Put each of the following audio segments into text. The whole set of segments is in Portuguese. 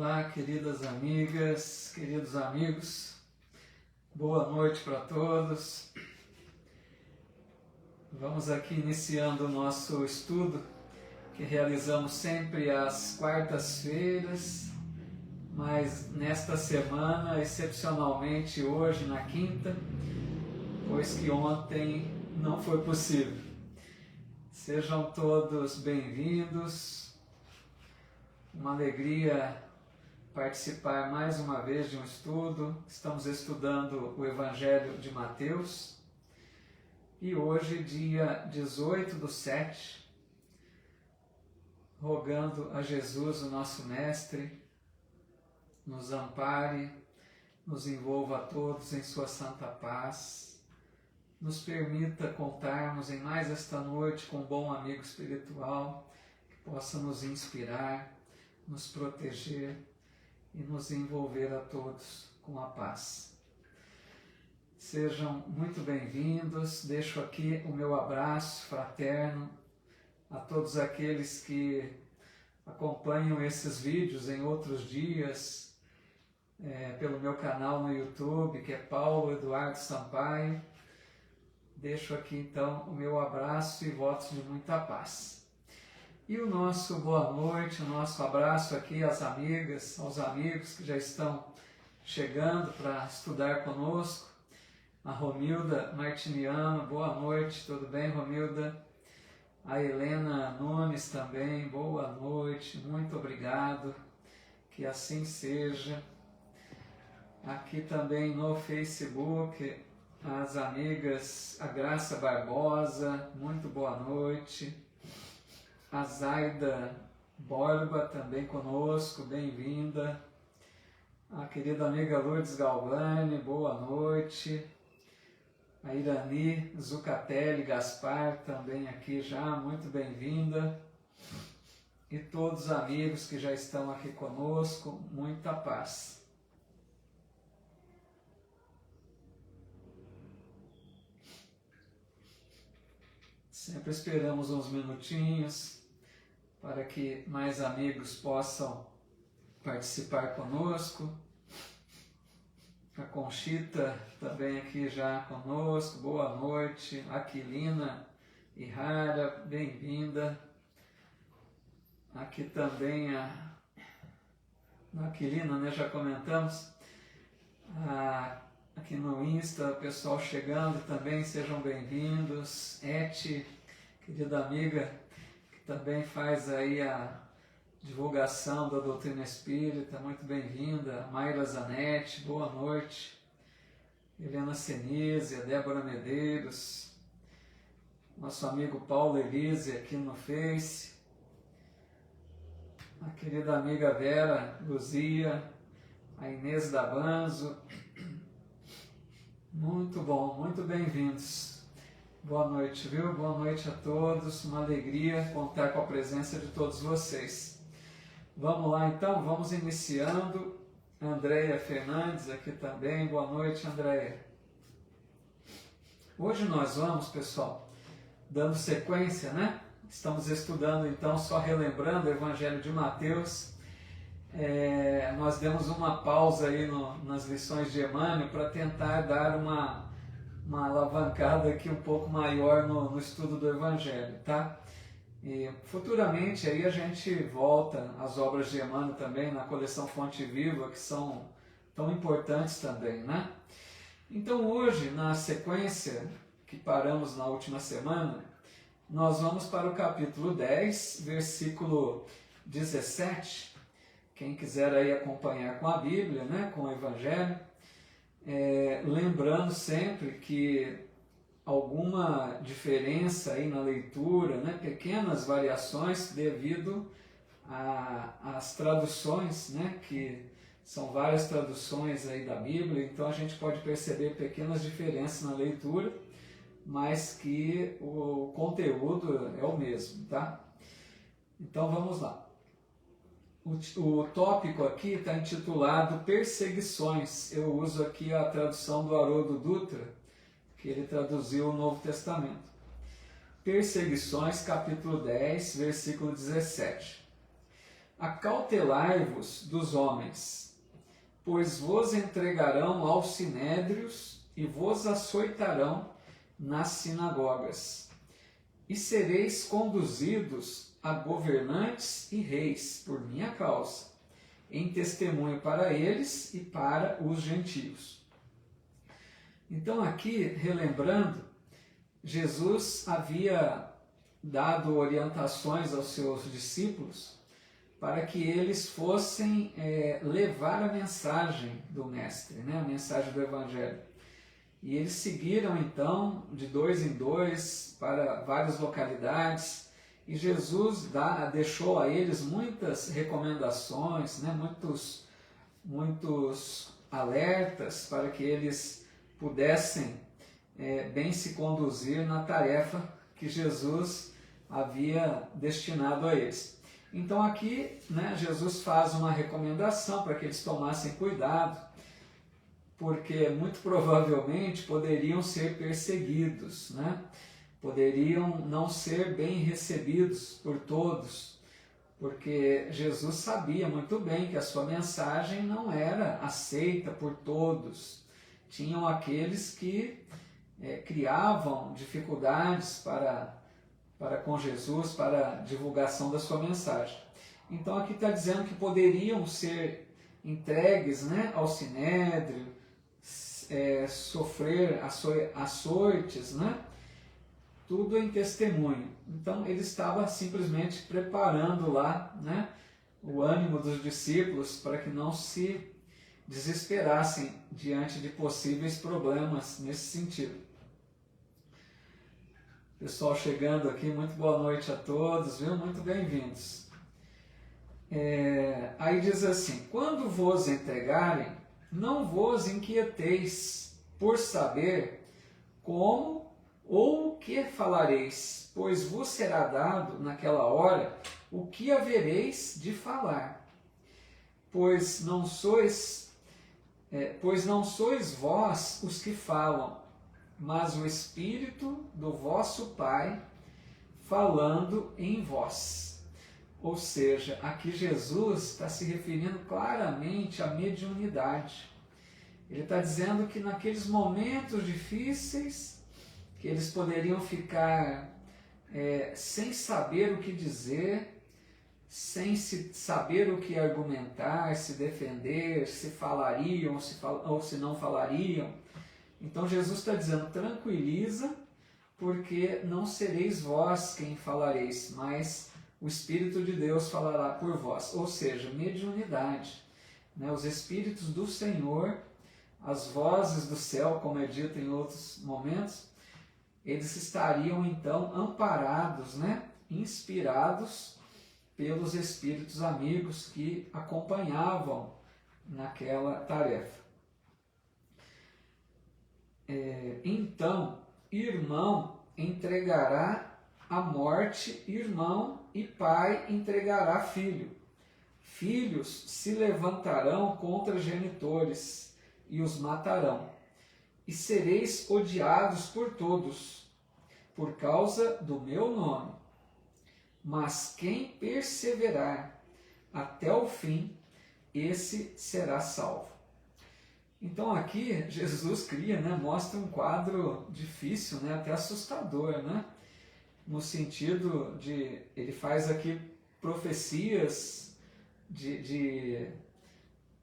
Olá, queridas amigas, queridos amigos, boa noite para todos. Vamos aqui iniciando o nosso estudo, que realizamos sempre às quartas-feiras, mas nesta semana, excepcionalmente hoje, na quinta, pois que ontem não foi possível. Sejam todos bem-vindos, uma alegria participar mais uma vez de um estudo. Estamos estudando o Evangelho de Mateus e hoje, dia 18/7, rogando a Jesus, o nosso Mestre, nos ampare, nos envolva a todos em sua santa paz, nos permita contarmos em mais esta noite com um bom amigo espiritual que possa nos inspirar, nos proteger e nos envolver a todos com a paz. Sejam muito bem-vindos. Deixo aqui o meu abraço fraterno a todos aqueles que acompanham esses vídeos em outros dias pelo meu canal no YouTube, que é Paulo Eduardo Sampaio. Deixo aqui então o meu abraço e votos de muita paz. E o nosso boa noite, o nosso abraço aqui às amigas, aos amigos que já estão chegando para estudar conosco. A Romilda Martiniano, boa noite, tudo bem, Romilda? A Helena Nunes também, boa noite, muito obrigado, que assim seja. Aqui também no Facebook, as amigas, a Graça Barbosa, muito boa noite. A Zaida Borba também conosco, bem-vinda. A querida amiga Lourdes Galvani, boa noite. A Irani Zucatelli Gaspar também aqui já, muito bem-vinda. E todos os amigos que já estão aqui conosco, muita paz. Sempre esperamos uns minutinhos para que mais amigos possam participar conosco. A Conchita também aqui já conosco, boa noite. Aquilina Ihara, bem-vinda. Aqui também a Aquilina, né, já comentamos. Aqui no Insta, o pessoal chegando também, sejam bem-vindos. Eti, querida amiga, que também faz aí a divulgação da doutrina espírita, muito bem-vinda. Mayra Zanetti, boa noite. Helena Senise, Débora Medeiros, nosso amigo Paulo Elise aqui no Face, a querida amiga Vera Luzia, a Inês Dabanzo, muito bom, muito bem-vindos. Boa noite, viu? Boa noite a todos, uma alegria contar com a presença de todos vocês. Vamos lá então, vamos iniciando. Andréia Fernandes aqui também, boa noite, Andréia. Hoje nós vamos, pessoal, dando sequência, né? Estamos estudando então, só relembrando o Evangelho de Mateus. Nós demos uma pausa aí nas lições de Emmanuel para tentar dar uma alavancada aqui um pouco maior no estudo do Evangelho, tá? E futuramente aí a gente volta às obras de Emmanuel também, na coleção Fonte Viva, que são tão importantes também, né? Então hoje, na sequência que paramos na última semana, nós vamos para o capítulo 10, versículo 17. Quem quiser aí acompanhar com a Bíblia, né, com o Evangelho, lembrando sempre que alguma diferença aí na leitura, né, pequenas variações devido às traduções, né, que são várias traduções aí da Bíblia, então a gente pode perceber pequenas diferenças na leitura, mas que o conteúdo é o mesmo, tá? Então vamos lá. O tópico aqui está intitulado Perseguições. Eu uso aqui a tradução do Haroldo Dutra, que ele traduziu o Novo Testamento. Perseguições, capítulo 10, versículo 17. acautelai-vos dos homens, pois vos entregarão aos sinédrios e vos açoitarão nas sinagogas, e sereis conduzidos a governantes e reis por minha causa, em testemunho para eles e para os gentios. Então aqui, relembrando, Jesus havia dado orientações aos seus discípulos para que eles fossem levar a mensagem do Mestre, né? A mensagem do Evangelho. E eles seguiram então de 2 em 2 para várias localidades, e Jesus deixou a eles muitas recomendações, né? muitos alertas para que eles pudessem bem se conduzir na tarefa que Jesus havia destinado a eles. Então aqui, né, Jesus faz uma recomendação para que eles tomassem cuidado, porque muito provavelmente poderiam ser perseguidos, né? Poderiam não ser bem recebidos por todos, porque Jesus sabia muito bem que a sua mensagem não era aceita por todos. Tinham aqueles que criavam dificuldades para com Jesus, para a divulgação da sua mensagem. Então aqui está dizendo que poderiam ser entregues, né, ao sinédrio, sofrer açoites, né? Tudo em testemunho. Então ele estava simplesmente preparando lá, né, o ânimo dos discípulos para que não se desesperassem diante de possíveis problemas nesse sentido. Pessoal chegando aqui, muito boa noite a todos, viu? Muito bem-vindos. Aí diz assim: quando vos entregarem, não vos inquieteis por saber como ou o que falareis, pois vos será dado naquela hora o que havereis de falar. Pois não sois vós os que falam, mas o Espírito do vosso Pai falando em vós. Ou seja, aqui Jesus está se referindo claramente à mediunidade. Ele está dizendo que naqueles momentos difíceis, que eles poderiam ficar sem saber o que dizer, sem saber o que argumentar, se defender, se falariam ou se não falariam. Então Jesus está dizendo: tranquiliza, porque não sereis vós quem falareis, mas o Espírito de Deus falará por vós. Ou seja, mediunidade, né? Os Espíritos do Senhor, as vozes do céu, como é dito em outros momentos, eles estariam então amparados, né? Inspirados pelos Espíritos amigos que acompanhavam naquela tarefa. Então, irmão entregará à morte irmão, e pai entregará filho. Filhos se levantarão contra genitores e os matarão. E sereis odiados por todos, por causa do meu nome. Mas quem perseverar até o fim, esse será salvo. Então aqui Jesus cria, né, mostra um quadro difícil, né, até assustador, né, no sentido de, ele faz aqui profecias de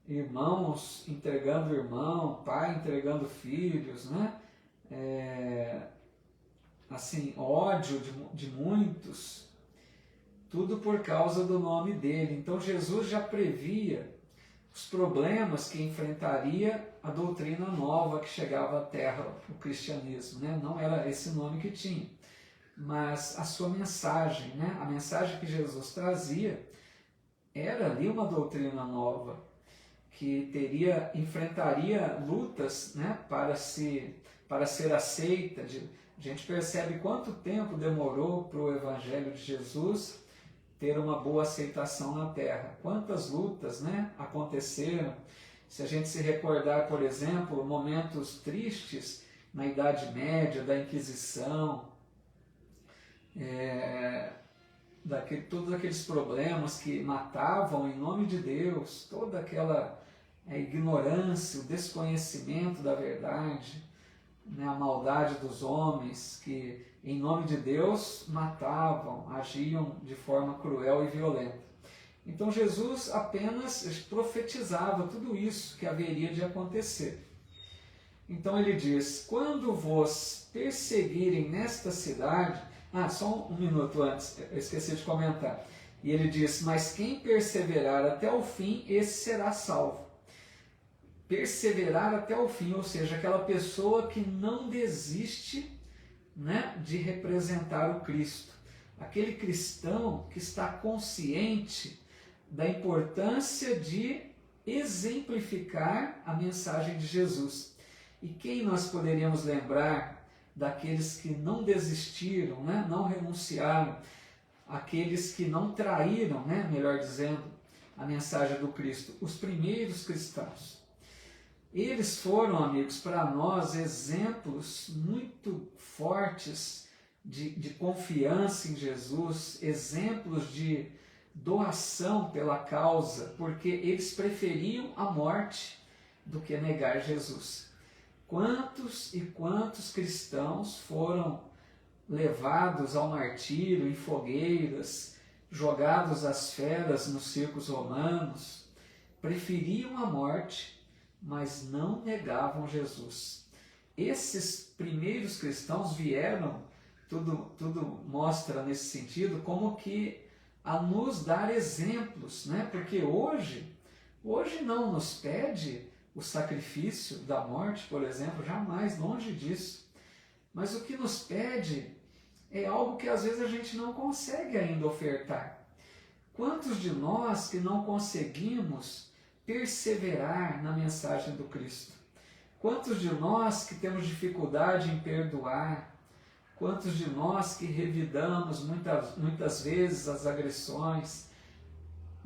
irmãos entregando irmão, pai entregando filhos, né, assim, ódio de muitos, tudo por causa do nome dele. Então Jesus já previa os problemas que enfrentaria a doutrina nova que chegava à Terra, o cristianismo, né? Não era esse nome que tinha, mas a sua mensagem, né? A mensagem que Jesus trazia era ali uma doutrina nova, que enfrentaria lutas, né? para ser aceita. A gente percebe quanto tempo demorou para o Evangelho de Jesus ter uma boa aceitação na Terra. Quantas lutas, né, aconteceram. Se a gente se recordar, por exemplo, momentos tristes na Idade Média, da Inquisição, todos aqueles problemas que matavam em nome de Deus, toda aquela ignorância, o desconhecimento da verdade, né, a maldade dos homens que em nome de Deus matavam, agiam de forma cruel e violenta. Então Jesus apenas profetizava tudo isso que haveria de acontecer. Então ele diz, quando vos perseguirem nesta cidade... só um minuto antes, eu esqueci de comentar. E ele diz, mas quem perseverar até o fim, esse será salvo. Perseverar até o fim, ou seja, aquela pessoa que não desiste, né, de representar o Cristo. Aquele cristão que está consciente da importância de exemplificar a mensagem de Jesus. E quem nós poderíamos lembrar daqueles que não desistiram, né, não renunciaram, aqueles que não traíram, né, melhor dizendo, a mensagem do Cristo, os primeiros cristãos. Eles foram, amigos, para nós exemplos muito fortes de confiança em Jesus, exemplos de doação pela causa, porque eles preferiam a morte do que negar Jesus. Quantos e quantos cristãos foram levados ao martírio em fogueiras, jogados às feras nos circos romanos, preferiam a morte, mas não negavam Jesus. Esses primeiros cristãos vieram, tudo mostra nesse sentido, como que a nos dar exemplos, né? Porque hoje não nos pede o sacrifício da morte, por exemplo, jamais, longe disso. Mas o que nos pede é algo que às vezes a gente não consegue ainda ofertar. Quantos de nós que não conseguimos perseverar na mensagem do Cristo? Quantos de nós que temos dificuldade em perdoar? Quantos de nós que revidamos muitas vezes as agressões?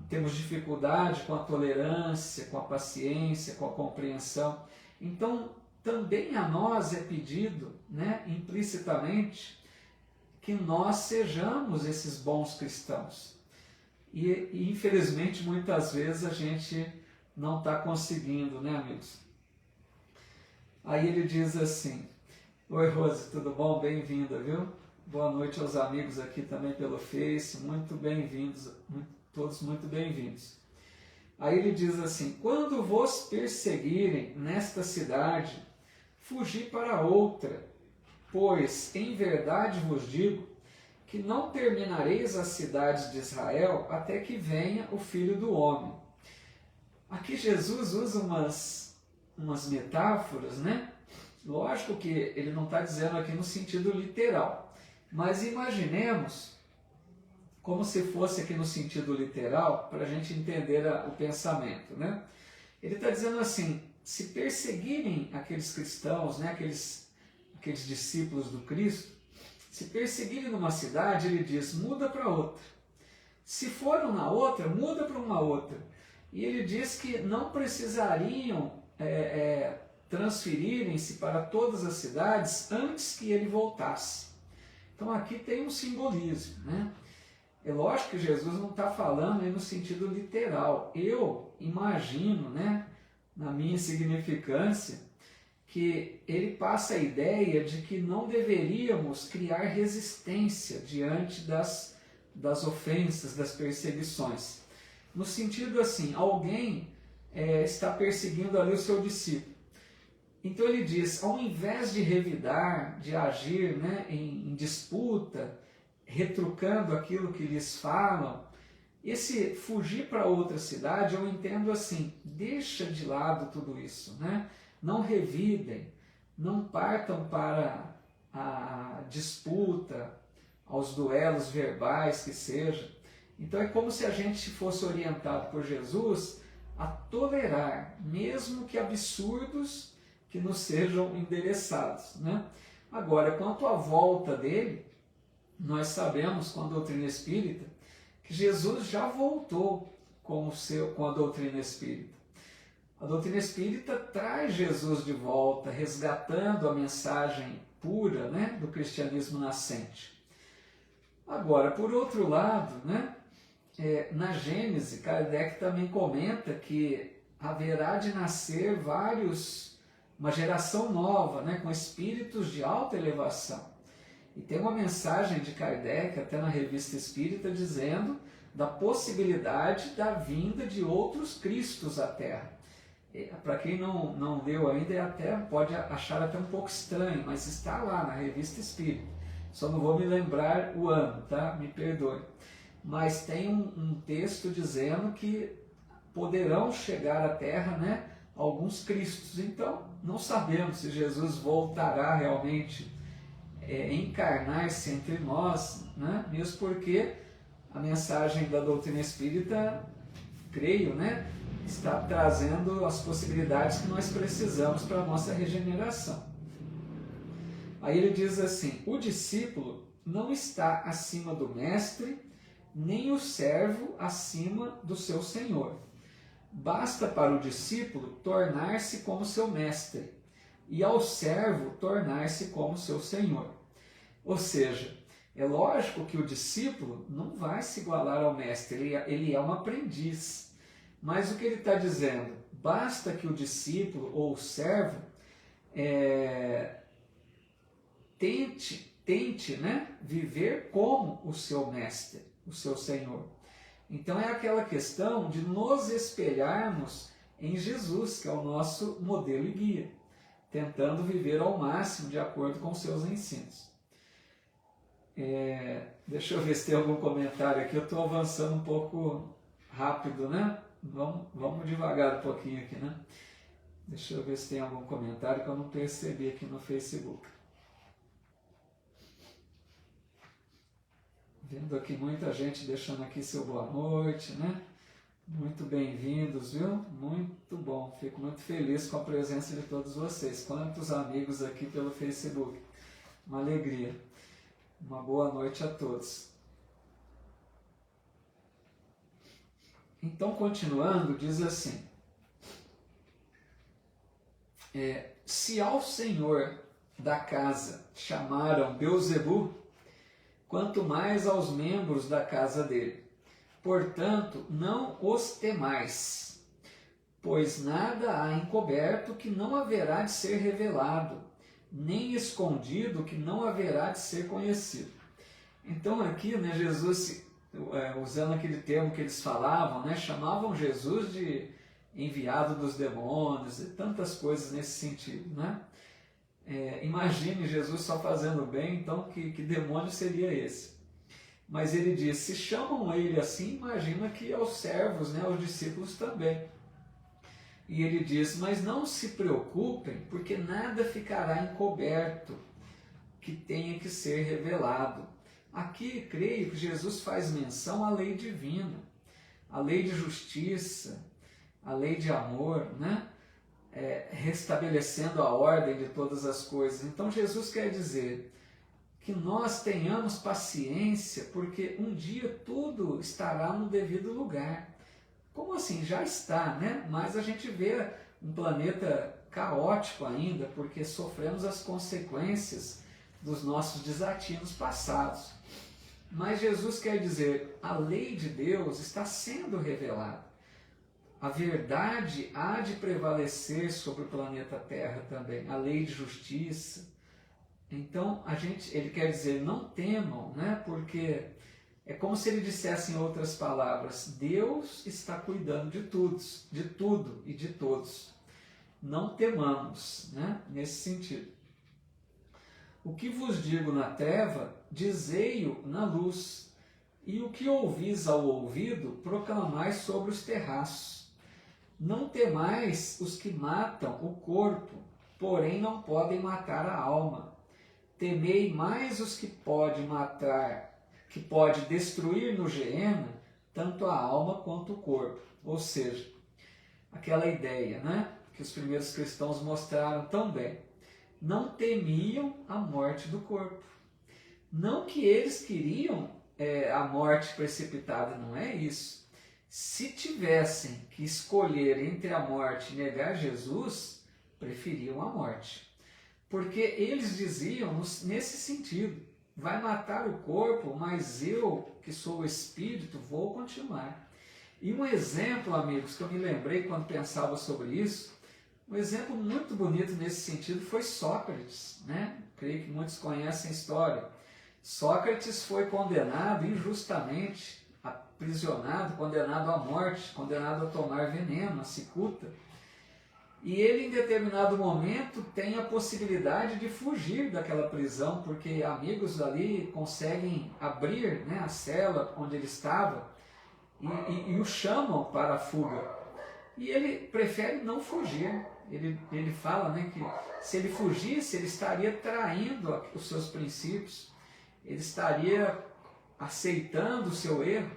Temos dificuldade com a tolerância, com a paciência, com a compreensão. Então, também a nós é pedido, né, implicitamente, que nós sejamos esses bons cristãos. E infelizmente, muitas vezes a gente não está conseguindo, né, amigos? Aí ele diz assim, oi Rose, tudo bom? Bem-vinda, viu? Boa noite aos amigos aqui também pelo Face, muito bem-vindos, todos muito bem-vindos. Aí ele diz assim, quando vos perseguirem nesta cidade, fugi para outra, pois em verdade vos digo que não terminareis as cidades de Israel até que venha o Filho do Homem. Aqui Jesus usa umas metáforas, né? Lógico que ele não está dizendo aqui no sentido literal, mas imaginemos como se fosse aqui no sentido literal, para a gente entender o pensamento, né? Ele está dizendo assim, se perseguirem aqueles cristãos, né, aqueles discípulos do Cristo, se perseguirem numa cidade, ele diz, muda para outra. Se foram na outra, muda para uma outra. E ele diz que não precisariam transferirem-se para todas as cidades antes que ele voltasse. Então aqui tem um simbolismo, né? É lógico que Jesus não está falando aí no sentido literal. Eu imagino, né, na minha insignificância, que ele passa a ideia de que não deveríamos criar resistência diante das ofensas, das perseguições. No sentido assim, alguém está perseguindo ali o seu discípulo. Então ele diz, ao invés de revidar, de agir, né, em disputa, retrucando aquilo que lhes falam, esse fugir para outra cidade, eu entendo assim, deixa de lado tudo isso, né? Não revidem, não partam para a disputa, aos duelos verbais que seja. Então é como se a gente fosse orientado por Jesus a tolerar, mesmo que absurdos que nos sejam endereçados, né? Agora, quanto à volta dele, nós sabemos com a doutrina espírita que Jesus já voltou com a doutrina espírita. A doutrina espírita traz Jesus de volta, resgatando a mensagem pura, né, do cristianismo nascente. Agora, por outro lado, né, na Gênese, Kardec também comenta que haverá de nascer uma geração nova, né, com espíritos de alta elevação. E tem uma mensagem de Kardec, até na Revista Espírita, dizendo da possibilidade da vinda de outros Cristos à Terra. Para quem não leu ainda, pode achar até um pouco estranho, mas está lá na Revista Espírita. Só não vou me lembrar o ano, tá? Me perdoe. Mas tem um texto dizendo que poderão chegar à Terra, né, alguns Cristos. Então, não sabemos se Jesus voltará realmente encarnar-se entre nós, né? Mesmo porque a mensagem da doutrina espírita, creio, né, está trazendo as possibilidades que nós precisamos para a nossa regeneração. Aí ele diz assim: o discípulo não está acima do mestre, nem o servo acima do seu senhor. Basta para o discípulo tornar-se como seu mestre, e ao servo tornar-se como seu senhor. Ou seja, é lógico que o discípulo não vai se igualar ao mestre, ele é um aprendiz. Mas o que ele está dizendo? Basta que o discípulo ou o servo tente, né, viver como o seu mestre, o seu senhor. Então é aquela questão de nos espelharmos em Jesus, que é o nosso modelo e guia, tentando viver ao máximo de acordo com os seus ensinos. Deixa eu ver se tem algum comentário aqui. Eu estou avançando um pouco rápido, né? Vamos devagar um pouquinho aqui, né? Deixa eu ver se tem algum comentário que eu não percebi aqui no Facebook. Vendo aqui muita gente deixando aqui seu boa noite, né? Muito bem-vindos, viu? Muito bom. Fico muito feliz com a presença de todos vocês. Quantos amigos aqui pelo Facebook. Uma alegria. Uma boa noite a todos. Então, continuando, diz assim: se ao senhor da casa chamaram Beelzebu, quanto mais aos membros da casa dele. Portanto, não os temais, pois nada há encoberto que não haverá de ser revelado, nem escondido que não haverá de ser conhecido. Então aqui, né, Jesus, usando aquele termo que eles falavam, né, chamavam Jesus de enviado dos demônios e tantas coisas nesse sentido, né? Imagine Jesus só fazendo bem, então que demônio seria esse? Mas ele diz, se chamam ele assim, imagina que aos servos, né, aos discípulos também. E ele diz, mas não se preocupem, porque nada ficará encoberto que tenha que ser revelado. Aqui, creio que Jesus faz menção à lei divina, à lei de justiça, à lei de amor, né? Restabelecendo a ordem de todas as coisas. Então Jesus quer dizer que nós tenhamos paciência, porque um dia tudo estará no devido lugar. Como assim? Já está, né? Mas a gente vê um planeta caótico ainda, porque sofremos as consequências dos nossos desatinos passados. Mas Jesus quer dizer, a lei de Deus está sendo revelada. A verdade há de prevalecer sobre o planeta Terra também, a lei de justiça. Então, ele quer dizer, não temam, né? Porque é como se ele dissesse em outras palavras, Deus está cuidando de tudo e de todos. Não temamos, né? Nesse sentido. O que vos digo na treva, dizei-o na luz, e o que ouvis ao ouvido, proclamai sobre os terraços. Não temais os que matam o corpo, porém não podem matar a alma. Temei mais os que pode destruir no Geena, tanto a alma quanto o corpo. Ou seja, aquela ideia, né, que os primeiros cristãos mostraram tão bem. Não temiam a morte do corpo. Não que eles queriam a morte precipitada, não é isso. Se tivessem que escolher entre a morte e negar Jesus, preferiam a morte. Porque eles diziam nesse sentido, vai matar o corpo, mas eu, que sou o espírito, vou continuar. E um exemplo, amigos, que eu me lembrei quando pensava sobre isso, um exemplo muito bonito nesse sentido foi Sócrates, né? Creio que muitos conhecem a história. Sócrates foi condenado injustamente, aprisionado, condenado à morte, condenado a tomar veneno, a cicuta. E ele, em determinado momento, tem a possibilidade de fugir daquela prisão, porque amigos ali conseguem abrir, né, a cela onde ele estava e o chamam para a fuga. E ele prefere não fugir. Ele fala, né, que se ele fugisse, ele estaria traindo os seus princípios, ele estaria aceitando o seu erro.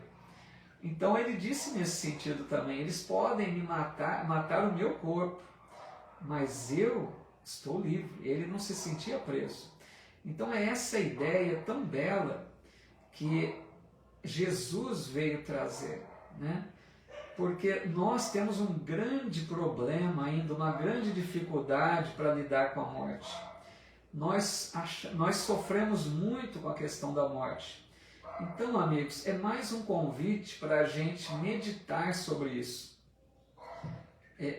Então ele disse nesse sentido também, eles podem me matar o meu corpo, mas eu estou livre. Ele não se sentia preso. Então é essa ideia tão bela que Jesus veio trazer, né? Porque nós temos um grande problema ainda, uma grande dificuldade para lidar com a morte. Nós sofremos muito com a questão da morte. Então, amigos, é mais um convite para a gente meditar sobre isso.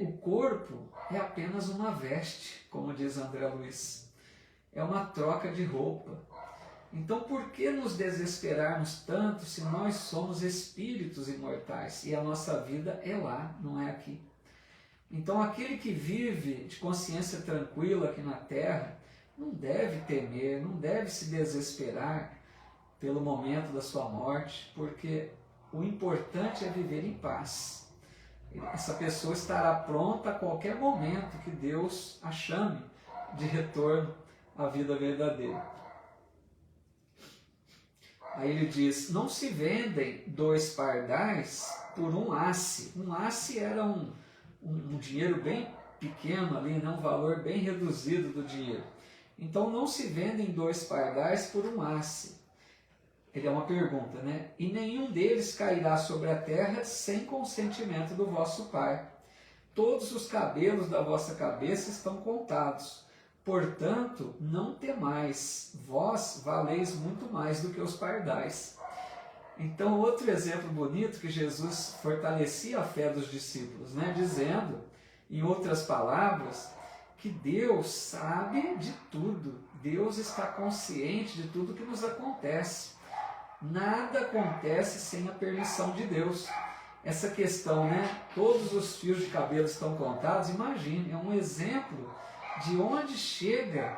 O corpo é apenas uma veste, como diz André Luiz. É uma troca de roupa. Então, por que nos desesperarmos tanto se nós somos espíritos imortais e a nossa vida é lá, não é aqui? Então, aquele que vive de consciência tranquila aqui na Terra não deve temer, não deve se desesperar pelo momento da sua morte, porque o importante é viver em paz. Essa pessoa estará pronta a qualquer momento que Deus a chame de retorno à vida verdadeira. Aí ele diz, não se vendem 2 pardais por um asse. Um asse era um dinheiro bem pequeno ali, né? Um valor bem reduzido do dinheiro. Então não se vendem 2 pardais por um asse. Ele é uma pergunta, né? E nenhum deles cairá sobre a terra sem consentimento do vosso Pai. Todos os cabelos da vossa cabeça estão contados. Portanto, não temais, vós valeis muito mais do que os pardais. Então, outro exemplo bonito que Jesus fortalecia a fé dos discípulos, né? Dizendo, em outras palavras, que Deus sabe de tudo. Deus está consciente de tudo que nos acontece. Nada acontece sem a permissão de Deus. Essa questão, né? Todos os fios de cabelo estão contados. Imagine, é um exemplo de onde chega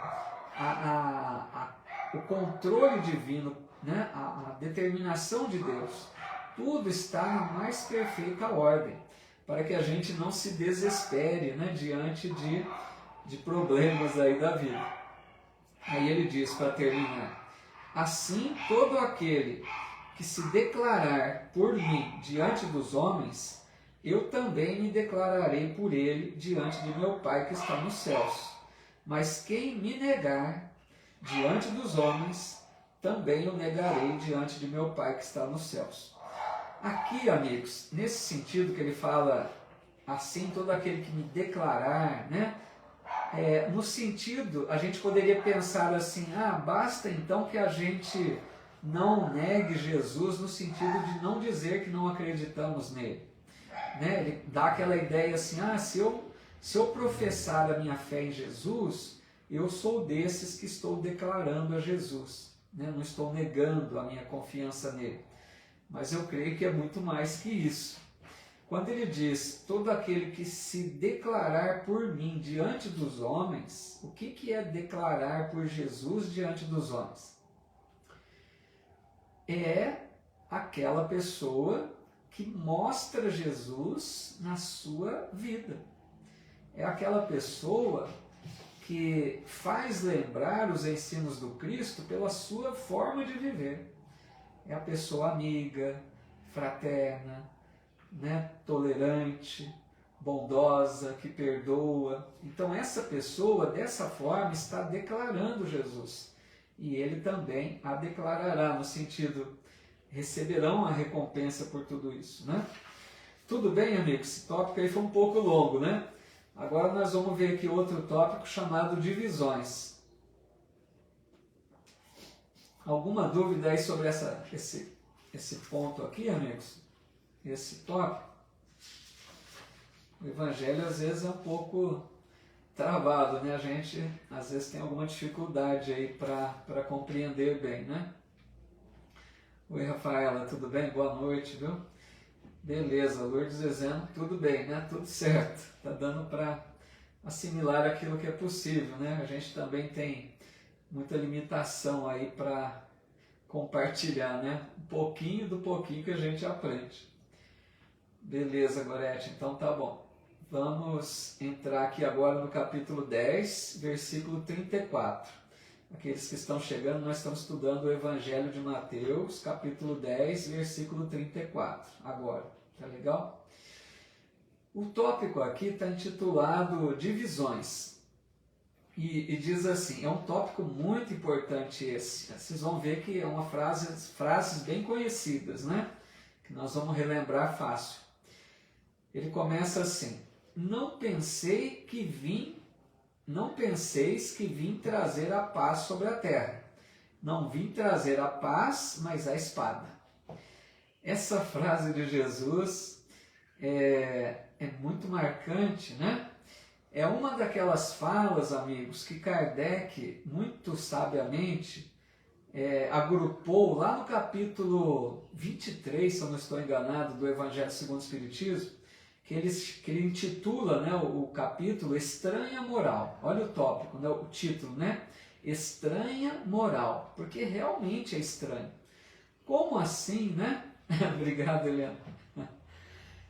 o controle divino, né? A determinação de Deus. Tudo está na mais perfeita ordem, para que a gente não se desespere, né? Diante de problemas aí da vida. Aí ele diz, para terminar, assim todo aquele que se declarar por mim diante dos homens, eu também me declararei por ele diante de meu Pai que está nos céus. Mas quem me negar diante dos homens, também o negarei diante de meu Pai que está nos céus. Aqui, amigos, nesse sentido que ele fala, assim, todo aquele que me declarar, né? No sentido, a gente poderia pensar assim, basta então que a gente não negue Jesus no sentido de não dizer que não acreditamos nele. Né? Ele dá aquela ideia assim, se eu professar a minha fé em Jesus, eu sou desses que estou declarando a Jesus, né? Não estou negando a minha confiança nele. Mas eu creio que é muito mais que isso. Quando ele diz, todo aquele que se declarar por mim diante dos homens, o que é declarar por Jesus diante dos homens? É aquela pessoa que mostra Jesus na sua vida. É aquela pessoa que faz lembrar os ensinos do Cristo pela sua forma de viver. É a pessoa amiga, fraterna, né, tolerante, bondosa, que perdoa. Então essa pessoa, dessa forma, está declarando Jesus. E ele também a declarará, no sentido, receberão a recompensa por tudo isso, né? Tudo bem, amigos? Esse tópico aí foi um pouco longo, né? Agora nós vamos ver aqui outro tópico chamado divisões. Alguma dúvida aí sobre esse ponto aqui, amigos? Esse tópico? O Evangelho às vezes é um pouco travado, né? A gente às vezes tem alguma dificuldade aí para compreender bem, né? Oi, Rafaela, tudo bem? Boa noite, viu? Beleza, Lourdes dizendo tudo bem, né? Tudo certo. Tá dando para assimilar aquilo que é possível, né? A gente também tem muita limitação aí para compartilhar, né? Um pouquinho do pouquinho que a gente aprende. Beleza, Gorete, então tá bom. Vamos entrar aqui agora no capítulo 10, versículo 34. Aqueles que estão chegando, nós estamos estudando o Evangelho de Mateus, capítulo 10, versículo 34. Agora, tá legal? O tópico aqui está intitulado Divisões. E diz assim, é um tópico muito importante esse. Vocês vão ver que é uma frases bem conhecidas, né? Que nós vamos relembrar fácil. Ele começa assim: Não penseis que vim trazer a paz sobre a terra. Não vim trazer a paz, mas a espada. Essa frase de Jesus é muito marcante, né? É uma daquelas falas, amigos, que Kardec, muito sabiamente, agrupou lá no capítulo 23, se eu não estou enganado, do Evangelho segundo o Espiritismo, que ele intitula, né, o capítulo Estranha Moral. Olha o tópico, né, o título, né? Estranha Moral, porque realmente é estranho. Como assim, né? Obrigado, Helena.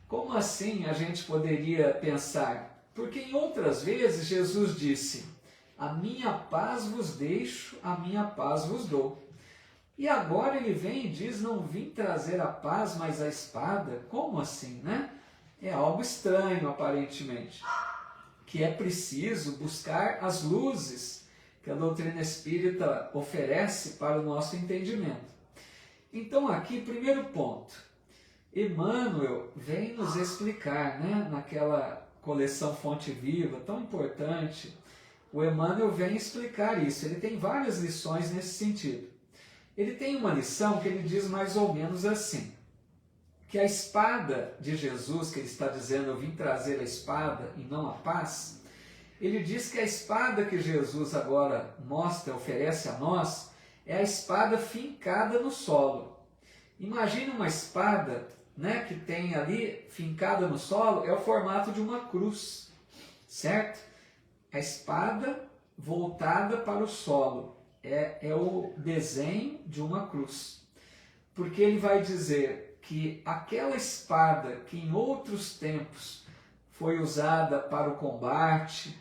Como assim a gente poderia pensar? Porque em outras vezes Jesus disse: a minha paz vos deixo, a minha paz vos dou. E agora ele vem e diz: não vim trazer a paz, mas a espada. Como assim, né? É algo estranho, aparentemente. Que é preciso buscar as luzes que a doutrina espírita oferece para o nosso entendimento. Então aqui, primeiro ponto. Emmanuel vem nos explicar, né, naquela coleção Fonte Viva, tão importante, o Emmanuel vem explicar isso. Ele tem várias lições nesse sentido. Ele tem uma lição que ele diz mais ou menos assim, que a espada de Jesus, que ele está dizendo, eu vim trazer a espada e não a paz, ele diz que a espada que Jesus agora mostra, oferece a nós, é a espada fincada no solo. Imagine uma espada, né, que tem ali, fincada no solo, é o formato de uma cruz, certo? A espada voltada para o solo, é o desenho de uma cruz. Porque ele vai dizer que aquela espada que em outros tempos foi usada para o combate,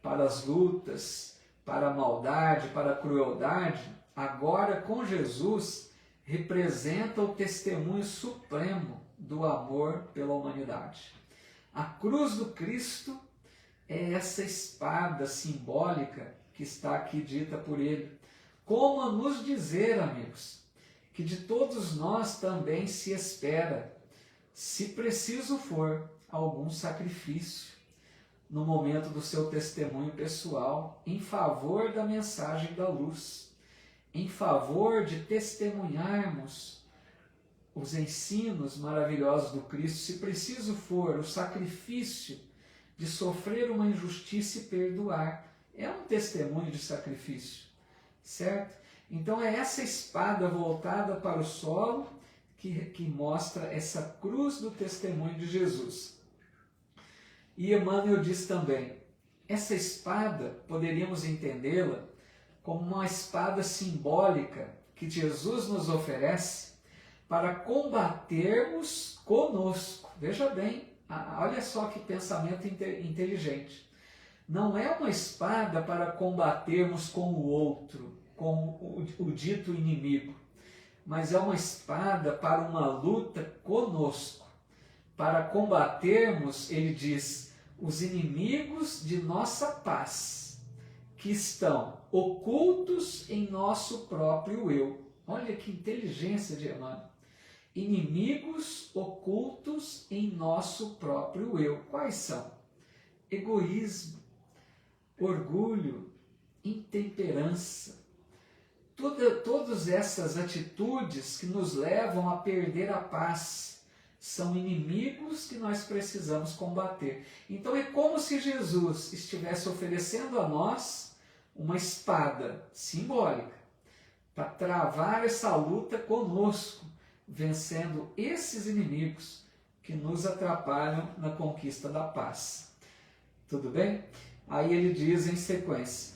para as lutas, para a maldade, para a crueldade, agora com Jesus representa o testemunho supremo do amor pela humanidade. A cruz do Cristo é essa espada simbólica que está aqui dita por ele, como a nos dizer, amigos, que de todos nós também se espera, se preciso for, algum sacrifício no momento do seu testemunho pessoal em favor da mensagem da luz, em favor de testemunharmos os ensinos maravilhosos do Cristo, se preciso for o sacrifício de sofrer uma injustiça e perdoar. É um testemunho de sacrifício, certo? Então é essa espada voltada para o solo que mostra essa cruz do testemunho de Jesus. E Emmanuel diz também, essa espada, poderíamos entendê-la como uma espada simbólica que Jesus nos oferece para combatermos conosco. Veja bem, olha só que pensamento inteligente. Não é uma espada para combatermos com o outro, com o dito inimigo, mas é uma espada para uma luta conosco, para combatermos, ele diz, os inimigos de nossa paz, que estão ocultos em nosso próprio eu. Olha que inteligência de Emmanuel. Inimigos ocultos em nosso próprio eu. Quais são? Egoísmo, orgulho, intemperança, Todas essas atitudes que nos levam a perder a paz são inimigos que nós precisamos combater. Então é como se Jesus estivesse oferecendo a nós uma espada simbólica para travar essa luta conosco, vencendo esses inimigos que nos atrapalham na conquista da paz. Tudo bem? Aí ele diz em sequência: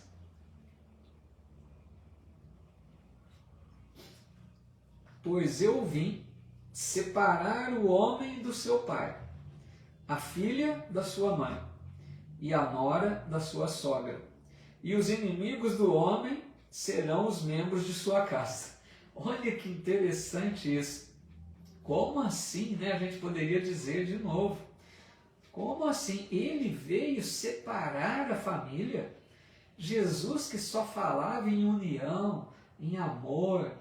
pois eu vim separar o homem do seu pai, a filha da sua mãe e a nora da sua sogra, e os inimigos do homem serão os membros de sua casa. Olha que interessante isso. Como assim, né? A gente poderia dizer de novo. Como assim? Ele veio separar a família? Jesus, que só falava em união, em amor.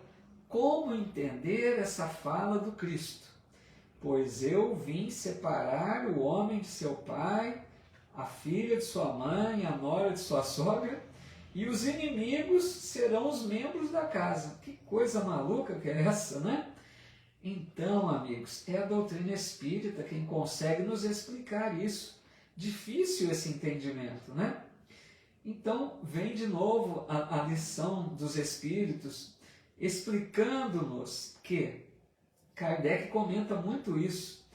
Como entender essa fala do Cristo? Pois eu vim separar o homem de seu pai, a filha de sua mãe, a nora de sua sogra, e os inimigos serão os membros da casa. Que coisa maluca que é essa, né? Então, amigos, é a doutrina espírita quem consegue nos explicar isso. Difícil esse entendimento, né? Então, vem de novo a lição dos espíritos, explicando-nos que, Kardec comenta muito isso,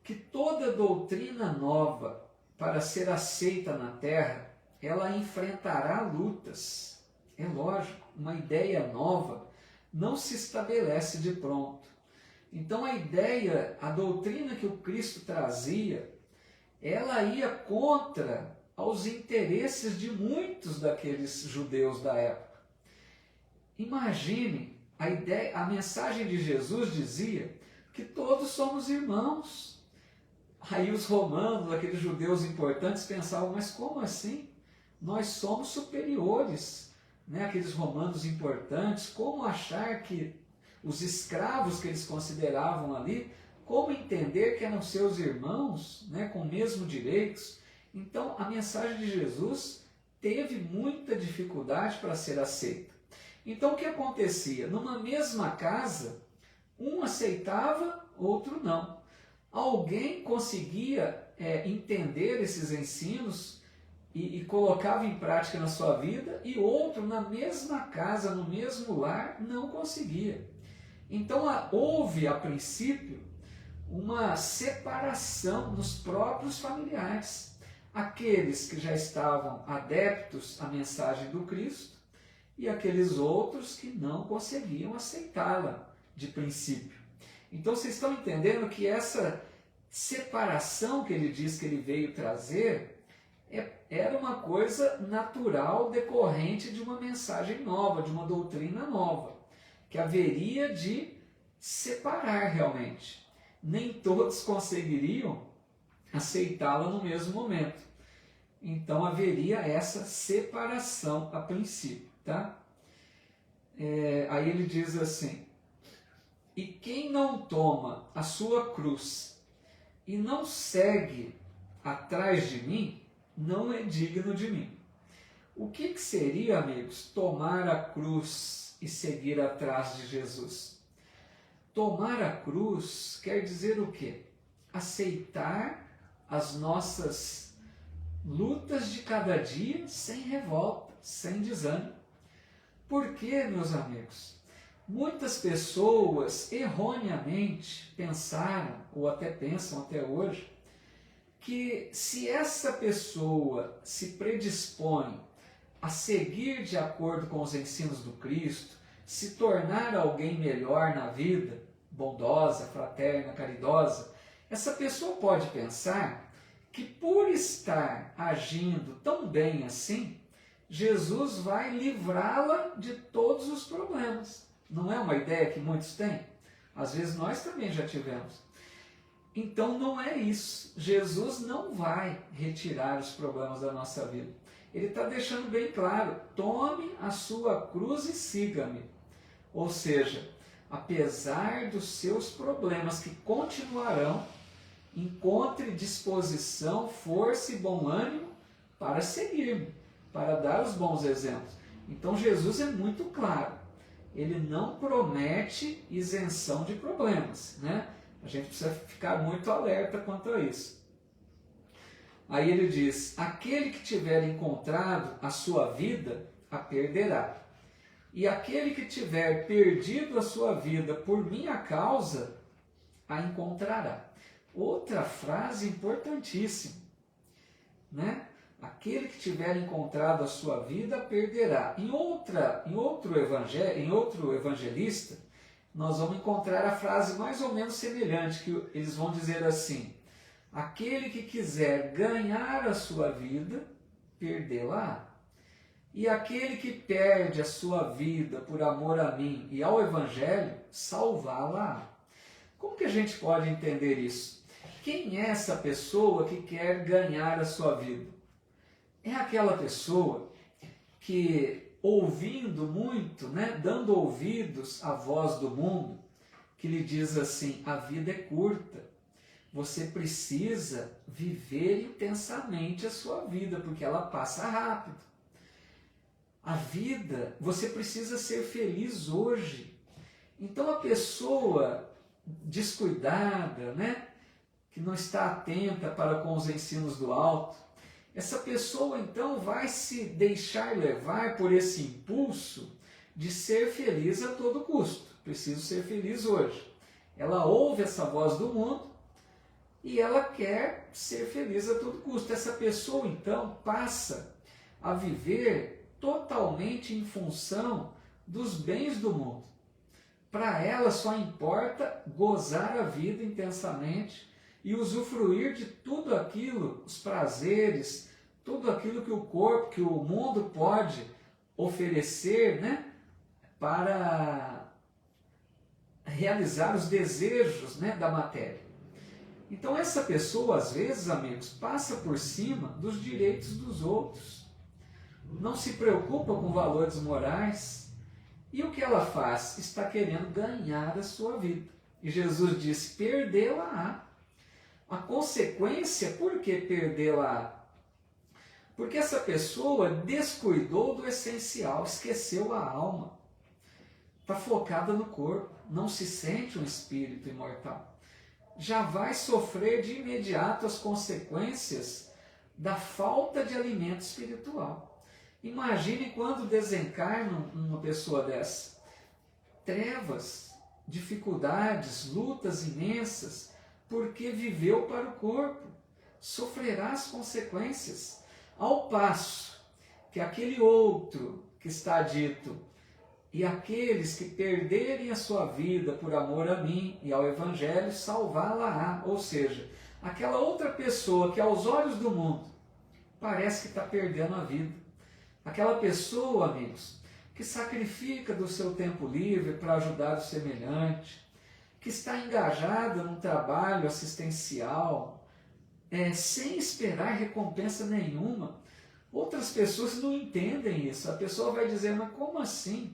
que toda doutrina nova, para ser aceita na Terra, ela enfrentará lutas. É lógico, uma ideia nova não se estabelece de pronto. Então a ideia, a doutrina que o Cristo trazia, ela ia contra aos interesses de muitos daqueles judeus da época. Imagine, a mensagem de Jesus dizia que todos somos irmãos. Aí os romanos, aqueles judeus importantes, pensavam, mas como assim? Nós somos superiores, né? Aqueles romanos importantes, como achar que os escravos que eles consideravam ali, como entender que eram seus irmãos, né, com mesmos direitos? Então a mensagem de Jesus teve muita dificuldade para ser aceita. Então o que acontecia? Numa mesma casa, um aceitava, outro não. Alguém conseguia entender esses ensinos e colocava em prática na sua vida, e outro na mesma casa, no mesmo lar, não conseguia. Então houve, a princípio, uma separação nos próprios familiares. Aqueles que já estavam adeptos à mensagem do Cristo e aqueles outros que não conseguiam aceitá-la de princípio. Então vocês estão entendendo que essa separação que ele diz que ele veio trazer era uma coisa natural decorrente de uma mensagem nova, de uma doutrina nova, que haveria de separar realmente. Nem todos conseguiriam aceitá-la no mesmo momento. Então haveria essa separação a princípio. Tá? Aí ele diz assim: e quem não toma a sua cruz e não segue atrás de mim, não é digno de mim. O que seria, amigos, tomar a cruz e seguir atrás de Jesus? Tomar a cruz quer dizer o quê? Aceitar as nossas lutas de cada dia sem revolta, sem desânimo. Por quê, meus amigos? Muitas pessoas erroneamente pensaram, ou até pensam até hoje, que se essa pessoa se predispõe a seguir de acordo com os ensinos do Cristo, se tornar alguém melhor na vida, bondosa, fraterna, caridosa, essa pessoa pode pensar que por estar agindo tão bem assim, Jesus vai livrá-la de todos os problemas. Não é uma ideia que muitos têm? Às vezes nós também já tivemos. Então não é isso. Jesus não vai retirar os problemas da nossa vida. Ele está deixando bem claro: tome a sua cruz e siga-me. Ou seja, apesar dos seus problemas que continuarão, encontre disposição, força e bom ânimo para seguir-me, para dar os bons exemplos. Então Jesus é muito claro. ele não promete isenção de problemas, né? A gente precisa ficar muito alerta quanto a isso. Aí ele diz: aquele que tiver encontrado a sua vida, a perderá. E aquele que tiver perdido a sua vida por minha causa, a encontrará. Outra frase importantíssima, né? Aquele que tiver encontrado a sua vida, perderá. Em outro evangelista, nós vamos encontrar a frase mais ou menos semelhante, que eles vão dizer assim: aquele que quiser ganhar a sua vida, perdê-la. E aquele que perde a sua vida por amor a mim e ao Evangelho, salvá-la. Como que a gente pode entender isso? Quem é essa pessoa que quer ganhar a sua vida? É aquela pessoa que, ouvindo muito, né, dando ouvidos à voz do mundo, que lhe diz assim: a vida é curta, você precisa viver intensamente a sua vida, porque ela passa rápido. A vida, você precisa ser feliz hoje. Então a pessoa descuidada, né, que não está atenta para com os ensinos do alto, essa pessoa então vai se deixar levar por esse impulso de ser feliz a todo custo. Preciso ser feliz hoje. Ela ouve essa voz do mundo e ela quer ser feliz a todo custo. Essa pessoa então passa a viver totalmente em função dos bens do mundo. Para ela só importa gozar a vida intensamente e usufruir de tudo aquilo, os prazeres, tudo aquilo que o corpo, que o mundo pode oferecer, né, para realizar os desejos, né, da matéria. Então essa pessoa, às vezes, amigos, passa por cima dos direitos dos outros. Não se preocupa com valores morais. E o que ela faz? Está querendo ganhar a sua vida. E Jesus diz: perdê-la-á. A consequência, por que perdê-la-á? Porque essa pessoa descuidou do essencial, esqueceu a alma. Está focada no corpo, não se sente um espírito imortal. Já vai sofrer de imediato as consequências da falta de alimento espiritual. Imagine quando desencarna uma pessoa dessa. Trevas, dificuldades, lutas imensas, porque viveu para o corpo. Sofrerá as consequências. Ao passo que aquele outro que está dito: e aqueles que perderem a sua vida por amor a mim e ao Evangelho, salvá-la-á. Ou seja, aquela outra pessoa que aos olhos do mundo parece que está perdendo a vida. Aquela pessoa, amigos, que sacrifica do seu tempo livre para ajudar o semelhante, que está engajada num trabalho assistencial, sem esperar recompensa nenhuma. Outras pessoas não entendem isso. A pessoa vai dizer: mas como assim?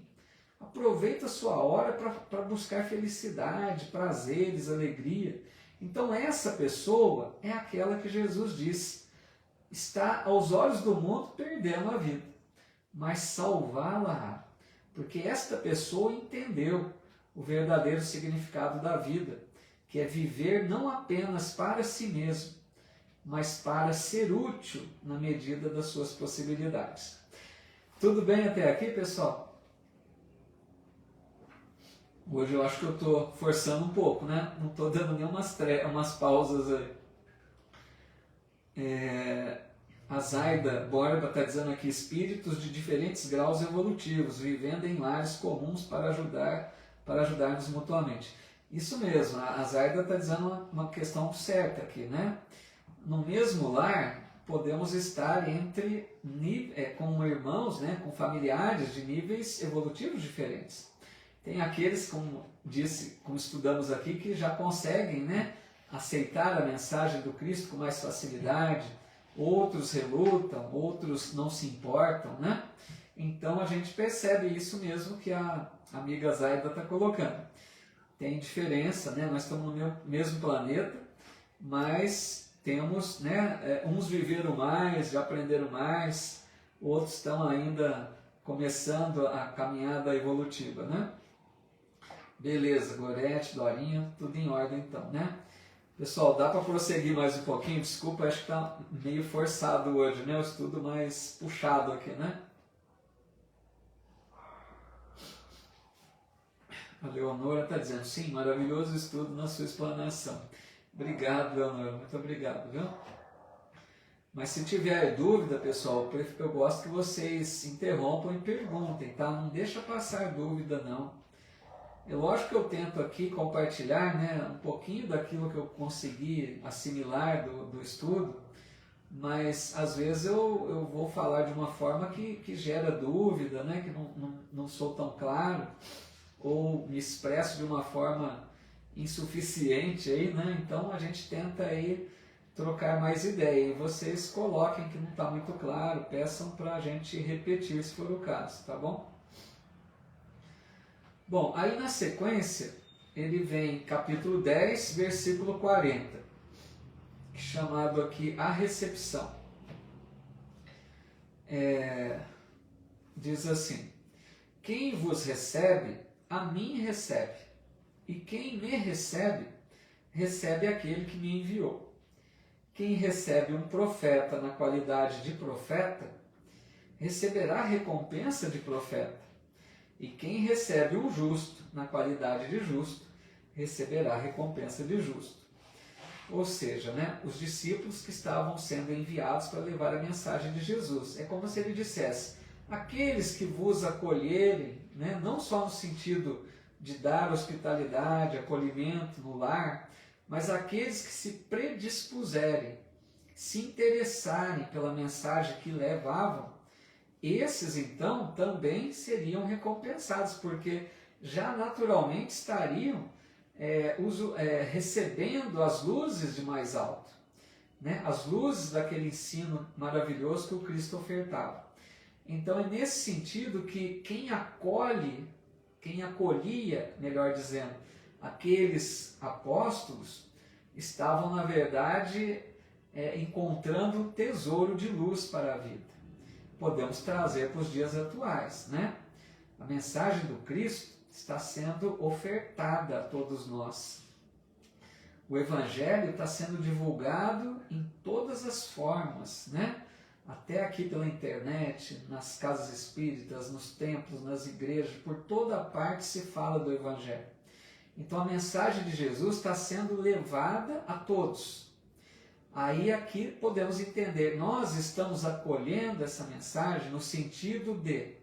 Aproveita a sua hora para buscar felicidade, prazeres, alegria. Então essa pessoa é aquela que Jesus disse: está aos olhos do mundo perdendo a vida, mas salvá-la, porque esta pessoa entendeu o verdadeiro significado da vida, que é viver não apenas para si mesmo, mas para ser útil na medida das suas possibilidades. Tudo bem até aqui, pessoal? Hoje eu acho que eu estou forçando um pouco, né? Não estou dando nem umas pausas aí. A Zaida Borba está dizendo aqui: espíritos de diferentes graus evolutivos, vivendo em lares comuns para ajudar-nos mutuamente. Isso mesmo, a Zaida está dizendo uma questão certa aqui, né? No mesmo lar, podemos estar com irmãos, né, com familiares de níveis evolutivos diferentes. Tem aqueles, como estudamos aqui, que já conseguem, né, aceitar a mensagem do Cristo com mais facilidade. Outros relutam, outros não se importam, né? Então a gente percebe isso mesmo que a amiga Zaida está colocando. Tem diferença, né? Nós estamos no mesmo planeta, mas temos, né? Uns viveram mais, já aprenderam mais, outros estão ainda começando a caminhada evolutiva, né? Beleza, Gorete, Dorinha, tudo em ordem então, né? Pessoal, dá para prosseguir mais um pouquinho? Desculpa, acho que está meio forçado hoje, né? O estudo mais puxado aqui, né? A Leonora está dizendo, sim, maravilhoso estudo na sua explanação. Obrigado, Leonora, muito obrigado, viu? Mas se tiver dúvida, pessoal, eu gosto que vocês interrompam e perguntem, tá? Não deixa passar dúvida, não. É lógico que eu tento aqui compartilhar, né, um pouquinho daquilo que eu consegui assimilar do estudo, mas às vezes eu vou falar de uma forma que gera dúvida, né, que não sou tão claro, ou me expresso de uma forma insuficiente, aí, né? Então a gente tenta aí trocar mais ideia e vocês coloquem que não está muito claro, peçam para a gente repetir se for o caso, tá bom? Bom, aí na sequência ele vem capítulo 10, versículo 40, chamado aqui a recepção. Diz assim, quem vos recebe, a mim recebe, e quem me recebe, recebe aquele que me enviou. Quem recebe um profeta na qualidade de profeta, receberá recompensa de profeta. E quem recebe um justo na qualidade de justo, receberá recompensa de justo. Ou seja, né, os discípulos que estavam sendo enviados para levar a mensagem de Jesus. É como se ele dissesse, aqueles que vos acolherem, né, não só no sentido de dar hospitalidade, acolhimento no lar, mas aqueles que se predispuserem, se interessarem pela mensagem que levavam, esses então também seriam recompensados, porque já naturalmente estariam recebendo as luzes de mais alto, né? As luzes daquele ensino maravilhoso que o Cristo ofertava. Então é nesse sentido que quem acolhia, melhor dizendo, aqueles apóstolos, estavam na verdade encontrando um tesouro de luz para a vida. Podemos trazer para os dias atuais, né? A mensagem do Cristo está sendo ofertada a todos nós. O Evangelho está sendo divulgado em todas as formas, né? Até aqui pela internet, nas casas espíritas, nos templos, nas igrejas, por toda parte se fala do Evangelho. Então a mensagem de Jesus está sendo levada a todos. Aí aqui podemos entender, nós estamos acolhendo essa mensagem no sentido de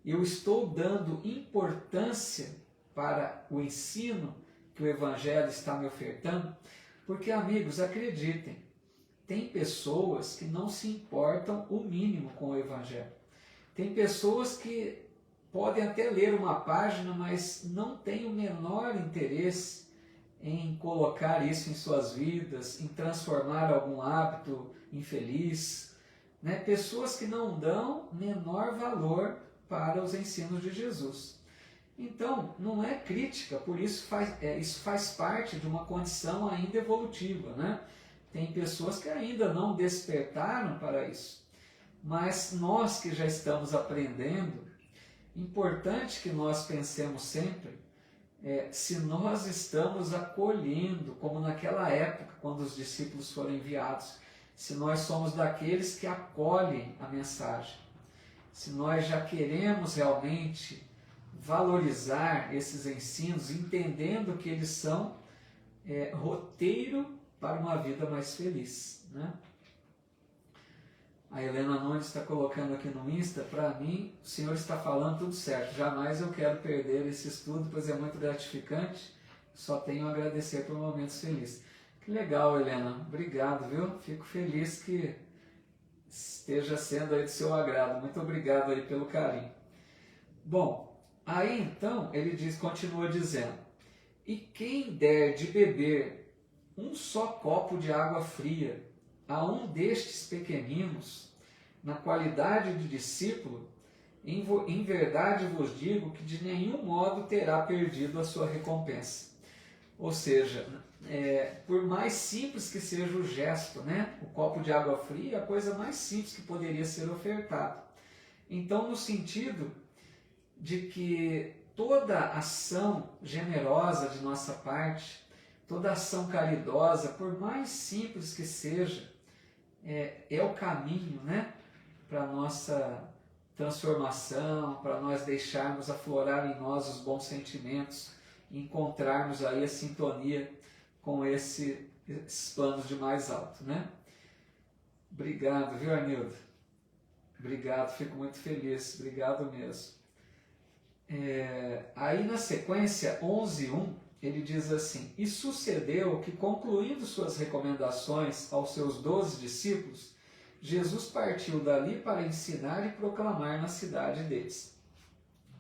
eu estou dando importância para o ensino que o Evangelho está me ofertando, porque, amigos, acreditem, tem pessoas que não se importam o mínimo com o Evangelho. Tem pessoas que podem até ler uma página, mas não têm o menor interesse em colocar isso em suas vidas, em transformar algum hábito infeliz, né? Pessoas que não dão menor valor para os ensinos de Jesus. Então, não é crítica, por isso isso faz parte de uma condição ainda evolutiva, né? Tem pessoas que ainda não despertaram para isso, mas nós que já estamos aprendendo, importante que nós pensemos sempre se nós estamos acolhendo, como naquela época, quando os discípulos foram enviados, se nós somos daqueles que acolhem a mensagem, se nós já queremos realmente valorizar esses ensinos, entendendo que eles são roteiro para uma vida mais feliz, né? A Helena Nunes está colocando aqui no Insta, para mim, o senhor está falando tudo certo, jamais eu quero perder esse estudo, pois é muito gratificante, só tenho a agradecer por momentos felizes. Que legal, Helena, obrigado, viu? Fico feliz que esteja sendo aí do seu agrado, muito obrigado aí pelo carinho. Bom, aí então, ele continua dizendo, e quem der de beber um só copo de água fria a um destes pequeninos, na qualidade de discípulo, em verdade vos digo que de nenhum modo terá perdido a sua recompensa. Ou seja, por mais simples que seja o gesto, né? O copo de água fria é a coisa mais simples que poderia ser ofertada. Então, no sentido de que toda ação generosa de nossa parte, toda ação caridosa, por mais simples que seja, é o caminho, né, para a nossa transformação, para nós deixarmos aflorar em nós os bons sentimentos, e encontrarmos aí a sintonia com esses planos de mais alto, né? Obrigado, viu, Arnildo? Obrigado, fico muito feliz, obrigado mesmo. Aí na sequência 11:1, ele diz assim: e sucedeu que, concluindo suas recomendações aos seus 12 discípulos, Jesus partiu dali para ensinar e proclamar na cidade deles.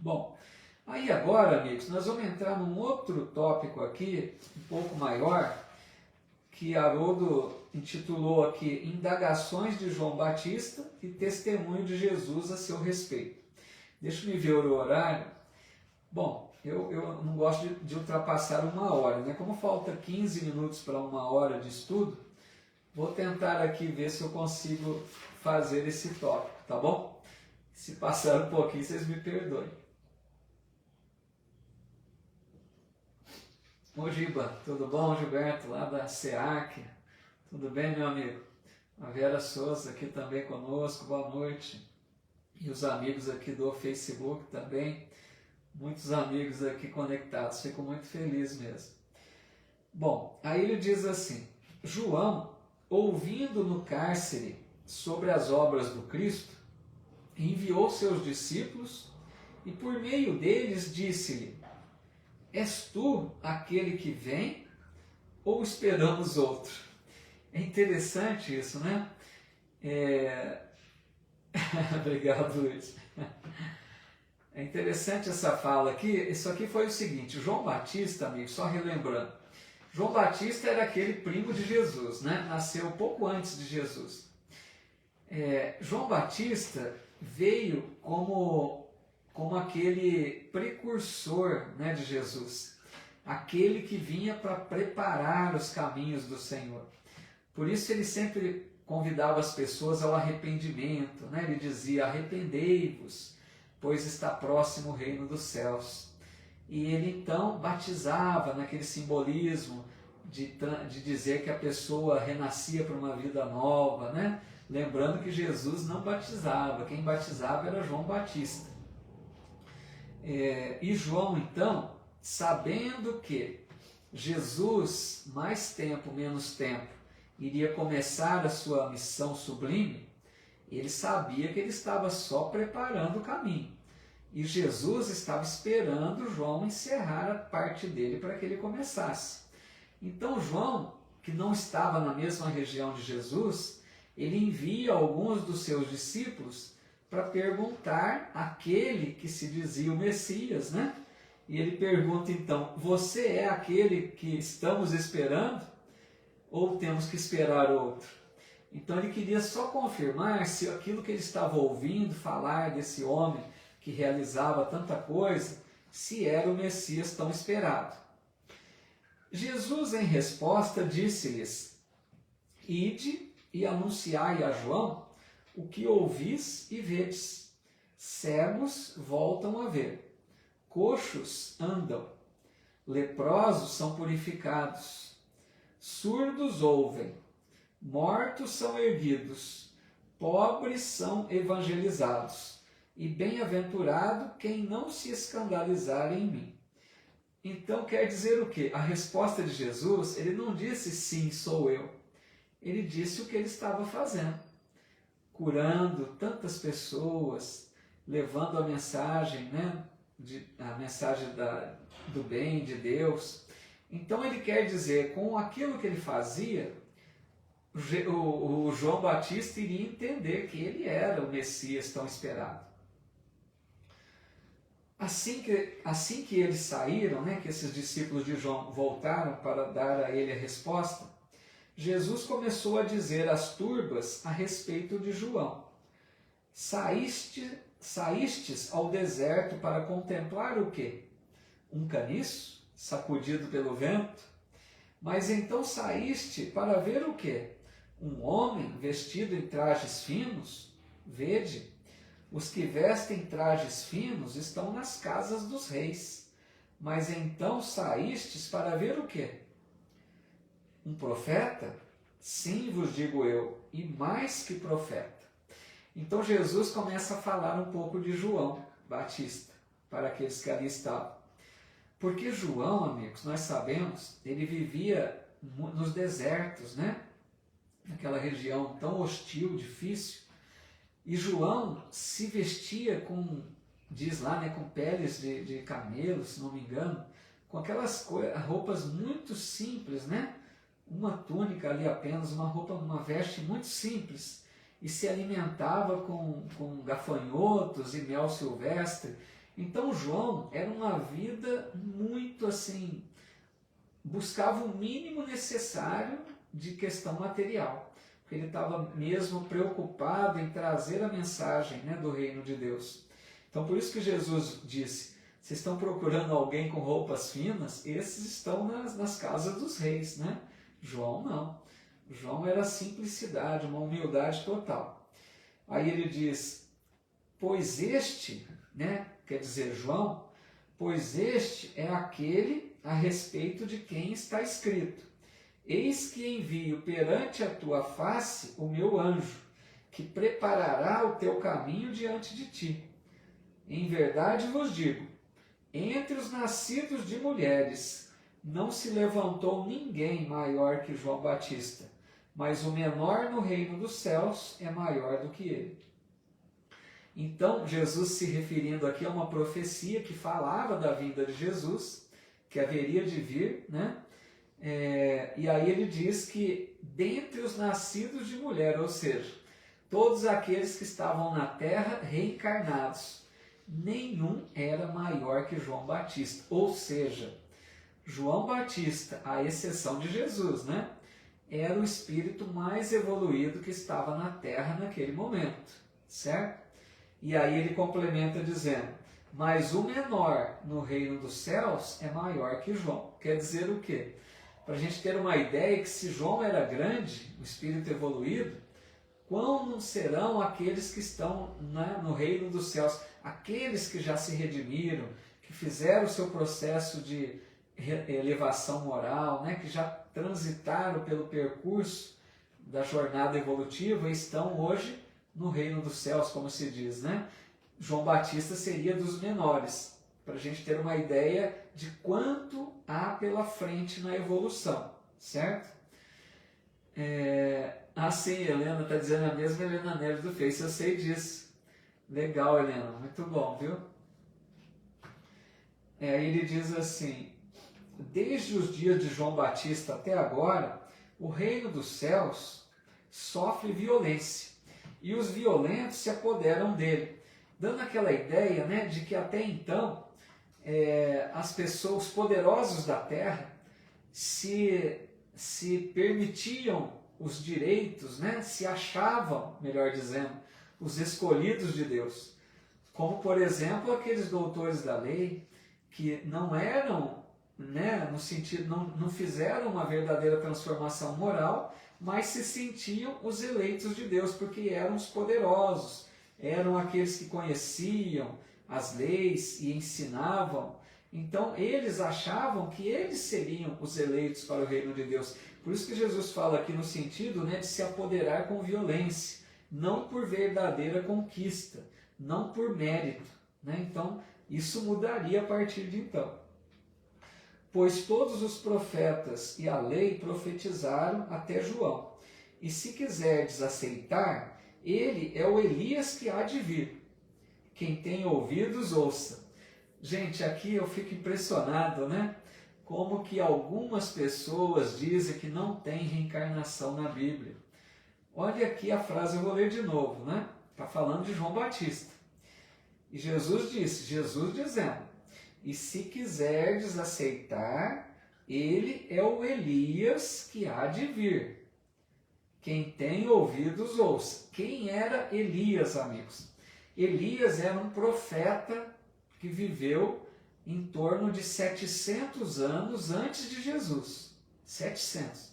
Bom, aí agora, amigos, nós vamos entrar num outro tópico aqui, um pouco maior, que Haroldo intitulou aqui Indagações de João Batista e Testemunho de Jesus a seu respeito. Deixa eu me ver o horário. Bom, eu não gosto de ultrapassar 1 hora, né? Como falta 15 minutos para 1 hora de estudo, vou tentar aqui ver se eu consigo fazer esse tópico, tá bom? Se passar um pouquinho, vocês me perdoem. Ô Giba, tudo bom, Gilberto, lá da SEAC? Tudo bem, meu amigo? A Vera Souza aqui também conosco, boa noite. E os amigos aqui do Facebook também, muitos amigos aqui conectados, fico muito feliz mesmo. Bom, aí ele diz assim: João, ouvindo no cárcere sobre as obras do Cristo, enviou seus discípulos e por meio deles disse-lhe: és tu aquele que vem ou esperamos outro? É interessante isso, né? Obrigado, Luiz. É interessante essa fala aqui. Isso aqui foi o seguinte: João Batista, amigo, só relembrando, João Batista era aquele primo de Jesus, né? Nasceu pouco antes de Jesus. João Batista veio como aquele precursor, né, de Jesus, aquele que vinha para preparar os caminhos do Senhor. Por isso ele sempre convidava as pessoas ao arrependimento, né? Ele dizia: arrependei-vos, pois está próximo o reino dos céus. E ele então batizava naquele simbolismo de dizer que a pessoa renascia para uma vida nova, né? Lembrando que Jesus não batizava, quem batizava era João Batista. E João então, sabendo que Jesus, mais tempo, menos tempo, iria começar a sua missão sublime, ele sabia que ele estava só preparando o caminho. E Jesus estava esperando João encerrar a parte dele para que ele começasse. Então João, que não estava na mesma região de Jesus, ele envia alguns dos seus discípulos para perguntar àquele que se dizia o Messias, né? E ele pergunta então: você é aquele que estamos esperando? Ou temos que esperar outro? Então ele queria só confirmar se aquilo que ele estava ouvindo falar desse homem que realizava tanta coisa, se era o Messias tão esperado. Jesus, em resposta, disse-lhes: ide e anunciai a João o que ouvis e vedes. Cegos voltam a ver, coxos andam, leprosos são purificados, surdos ouvem, mortos são erguidos, pobres são evangelizados, e bem-aventurado quem não se escandalizar em mim. Então quer dizer o quê? A resposta de Jesus, ele não disse sim, sou eu. Ele disse o que ele estava fazendo, curando tantas pessoas, levando a mensagem, né? A mensagem do bem de Deus. Então ele quer dizer, com aquilo que ele fazia, o João Batista iria entender que ele era o Messias tão esperado. Assim que eles saíram, né, que esses discípulos de João voltaram para dar a ele a resposta, Jesus começou a dizer às turbas a respeito de João: saístes ao deserto para contemplar o quê? Um caniço sacudido pelo vento? Mas então saíste para ver o quê? Um homem vestido em trajes finos? Vede, Os que vestem trajes finos estão nas casas dos reis. Mas então saístes para ver o quê? Um profeta? Sim, vos digo eu, e mais que profeta. Então Jesus começa a falar um pouco de João Batista, para aqueles que ali estavam. Porque João, amigos, nós sabemos, ele vivia nos desertos, né? Naquela região tão hostil, difícil. E João se vestia com, diz lá, né, com peles de camelo, se não me engano, com aquelas roupas muito simples, né? Uma túnica ali apenas, uma veste muito simples. E se alimentava com gafanhotos e mel silvestre. Então João era uma vida muito assim, buscava o mínimo necessário de questão material. Porque ele estava mesmo preocupado em trazer a mensagem, né, do reino de Deus. Então por isso que Jesus disse, vocês estão procurando alguém com roupas finas? Esses estão nas casas dos reis, né? João não. João era simplicidade, uma humildade total. Aí ele diz, pois este, né, quer dizer João, pois este é aquele a respeito de quem está escrito. Eis que envio perante a tua face o meu anjo, que preparará o teu caminho diante de ti. Em verdade vos digo, entre os nascidos de mulheres não se levantou ninguém maior que João Batista, mas o menor no reino dos céus é maior do que ele. Então, Jesus se referindo aqui a uma profecia que falava da vinda de Jesus, que haveria de vir, né? E aí ele diz que dentre os nascidos de mulher, ou seja, todos aqueles que estavam na terra reencarnados, nenhum era maior que João Batista. Ou seja, João Batista, à exceção de Jesus, né, era o espírito mais evoluído que estava na terra naquele momento, certo? E aí ele complementa dizendo, mas o menor no reino dos céus é maior que João. Quer dizer o quê? Para a gente ter uma ideia que se João era grande, o espírito evoluído, quão não serão aqueles que estão no reino dos céus, aqueles que já se redimiram, que fizeram o seu processo de elevação moral, né, que já transitaram pelo percurso da jornada evolutiva e estão hoje no reino dos céus, como se diz, né? João Batista seria dos menores, para a gente ter uma ideia de quanto há pela frente na evolução, certo? Sim, Helena está dizendo a mesma Helena Neves do Face, eu sei disso. Legal, Helena, muito bom, viu? Aí ele diz assim, desde os dias de João Batista até agora, o reino dos céus sofre violência e os violentos se apoderam dele, dando aquela ideia, né, de que até então as pessoas, os poderosos da terra, se permitiam os direitos, né, se achavam, melhor dizendo, os escolhidos de Deus, como por exemplo aqueles doutores da lei que não eram, né, no sentido, não fizeram uma verdadeira transformação moral, mas se sentiam os eleitos de Deus, porque eram os poderosos, eram aqueles que conheciam as leis e ensinavam. Então eles achavam que eles seriam os eleitos para o reino de Deus. Por isso que Jesus fala aqui no sentido, né, de se apoderar com violência, não por verdadeira conquista, não por mérito, né? Então isso mudaria a partir de então. Pois todos os profetas e a lei profetizaram até João. E se quiserdes aceitar, ele é o Elias que há de vir. Quem tem ouvidos, ouça. Gente, aqui eu fico impressionado, né? Como que algumas pessoas dizem que não tem reencarnação na Bíblia. Olha aqui a frase, eu vou ler de novo, né? Está falando de João Batista. E Jesus dizendo, e se quiserdes aceitar, ele é o Elias que há de vir. Quem tem ouvidos, ouça. Quem era Elias, amigos? Elias era um profeta que viveu em torno de 700 anos antes de Jesus. 700.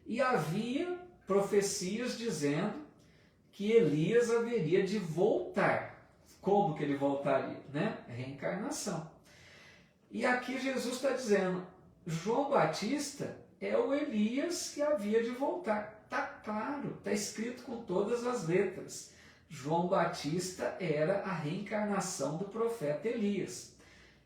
E havia profecias dizendo que Elias haveria de voltar. como que ele voltaria, né? Reencarnação. E aqui Jesus está dizendo, João Batista é o Elias que havia de voltar. Está claro, está escrito com todas as letras. João Batista era a reencarnação do profeta Elias.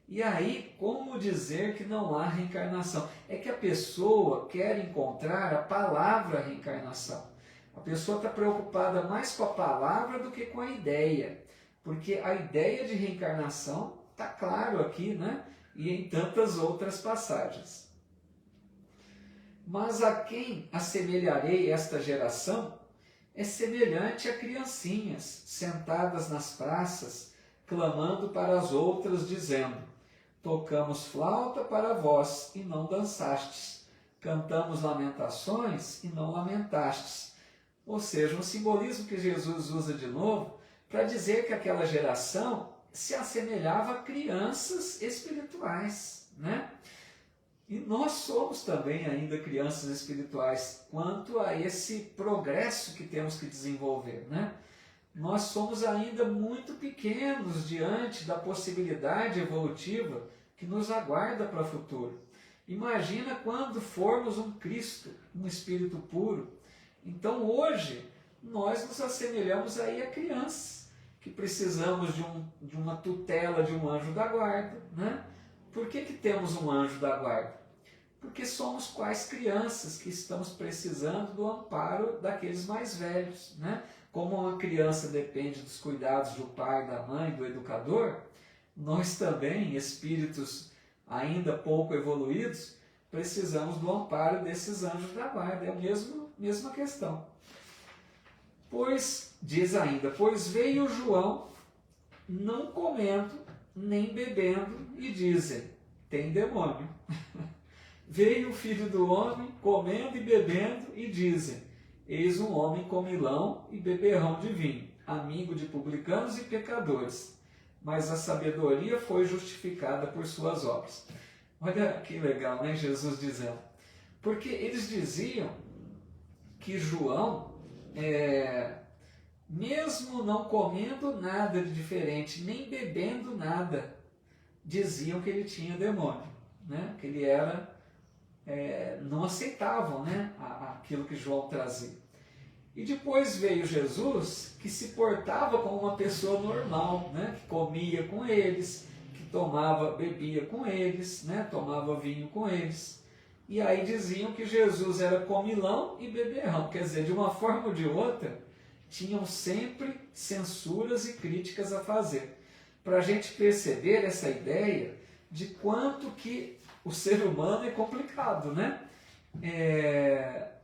E aí, como dizer que não há reencarnação? É que a pessoa quer encontrar a palavra reencarnação. A pessoa está preocupada mais com a palavra do que com a ideia. Porque a ideia de reencarnação está claro aqui, né? E em tantas outras passagens. Mas a quem assemelharei esta geração é semelhante a criancinhas sentadas nas praças, clamando para as outras, dizendo: tocamos flauta para vós e não dançastes, cantamos lamentações e não lamentastes. Ou seja, um simbolismo que Jesus usa de novo para dizer que aquela geração se assemelhava a crianças espirituais, né? E nós somos também ainda crianças espirituais quanto a esse progresso que temos que desenvolver, né? Nós somos ainda muito pequenos diante da possibilidade evolutiva que nos aguarda para o futuro. Imagina quando formos um Cristo, um Espírito puro. Então hoje nós nos assemelhamos aí a crianças, que precisamos de uma tutela de um anjo da guarda, né? Por que temos um anjo da guarda? Porque somos quais crianças que estamos precisando do amparo daqueles mais velhos, né? Como uma criança depende dos cuidados do pai, da mãe, do educador, nós também, espíritos ainda pouco evoluídos, precisamos do amparo desses anjos da guarda. É a mesma questão. Pois, diz ainda, pois veio João não comendo nem bebendo e dizem, tem demônio. Veio o Filho do Homem comendo e bebendo e dizem, eis um homem comilão e beberrão de vinho, amigo de publicanos e pecadores, mas a sabedoria foi justificada por suas obras. Olha que legal, né? Jesus dizendo. Porque eles diziam que João, mesmo não comendo nada de diferente, nem bebendo nada, diziam que ele tinha demônio, né? Que ele era... não aceitavam, né, aquilo que João trazia. E depois veio Jesus, que se portava como uma pessoa normal, né, que comia com eles, que bebia com eles, né, tomava vinho com eles. E aí diziam que Jesus era comilão e beberrão, quer dizer, de uma forma ou de outra, tinham sempre censuras e críticas a fazer. Para a gente perceber essa ideia de quanto que o ser humano é complicado, né?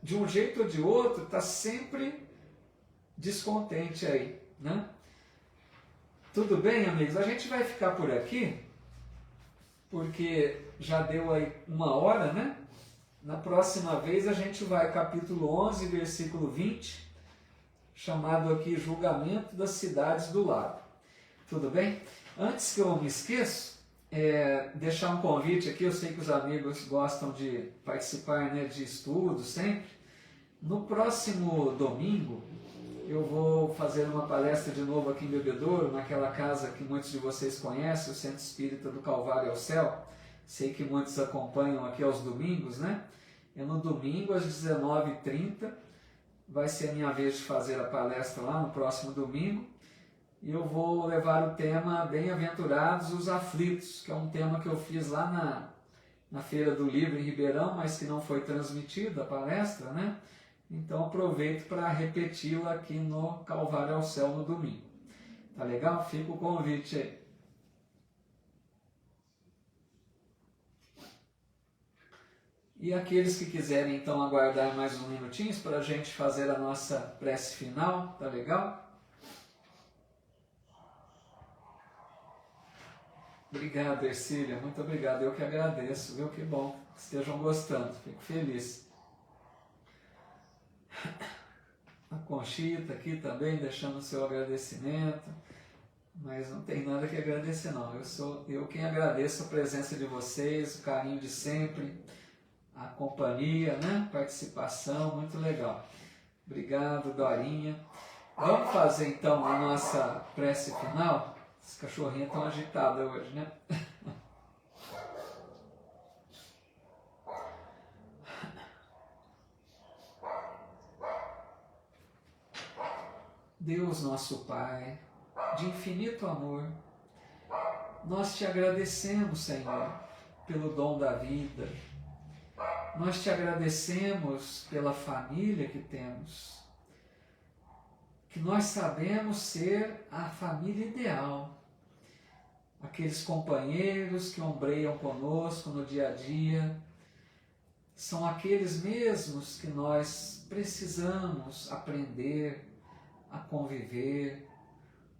De um jeito ou de outro, está sempre descontente aí, né? Tudo bem, amigos? A gente vai ficar por aqui, porque já deu aí 1 hora, né? Na próxima vez a gente vai capítulo 11, versículo 20, chamado aqui Julgamento das Cidades do Lago. Tudo bem? Antes que eu me esqueça, deixar um convite aqui, eu sei que os amigos gostam de participar, né, de estudos sempre. No próximo domingo eu vou fazer uma palestra de novo aqui em Bebedouro, naquela casa que muitos de vocês conhecem, o Centro Espírita do Calvário ao Céu. Sei que muitos acompanham aqui aos domingos, né? É no domingo às 19h30, vai ser a minha vez de fazer a palestra lá no próximo domingo. E eu vou levar o tema Bem-aventurados os aflitos, que é um tema que eu fiz lá na Feira do Livro em Ribeirão, mas que não foi transmitida a palestra, né? Então aproveito para repeti-la aqui no Calvário ao Céu no domingo. Tá legal? Fica o convite aí. E aqueles que quiserem então aguardar mais uns minutinhos para a gente fazer a nossa prece final, tá legal? Obrigado, Ercília, muito obrigado, eu que agradeço, viu? Que bom que estejam gostando, fico feliz. A Conchita aqui também, deixando o seu agradecimento, mas não tem nada que agradecer não, eu quem agradeço a presença de vocês, o carinho de sempre, a companhia, né? Participação, muito legal. Obrigado, Dorinha. Vamos fazer então a nossa prece final? As cachorrinhas estão agitadas hoje, né? Deus nosso Pai, de infinito amor, nós te agradecemos, Senhor, pelo dom da vida. Nós te agradecemos pela família que temos, que nós sabemos ser a família ideal, aqueles companheiros que ombreiam conosco no dia a dia, são aqueles mesmos que nós precisamos aprender a conviver,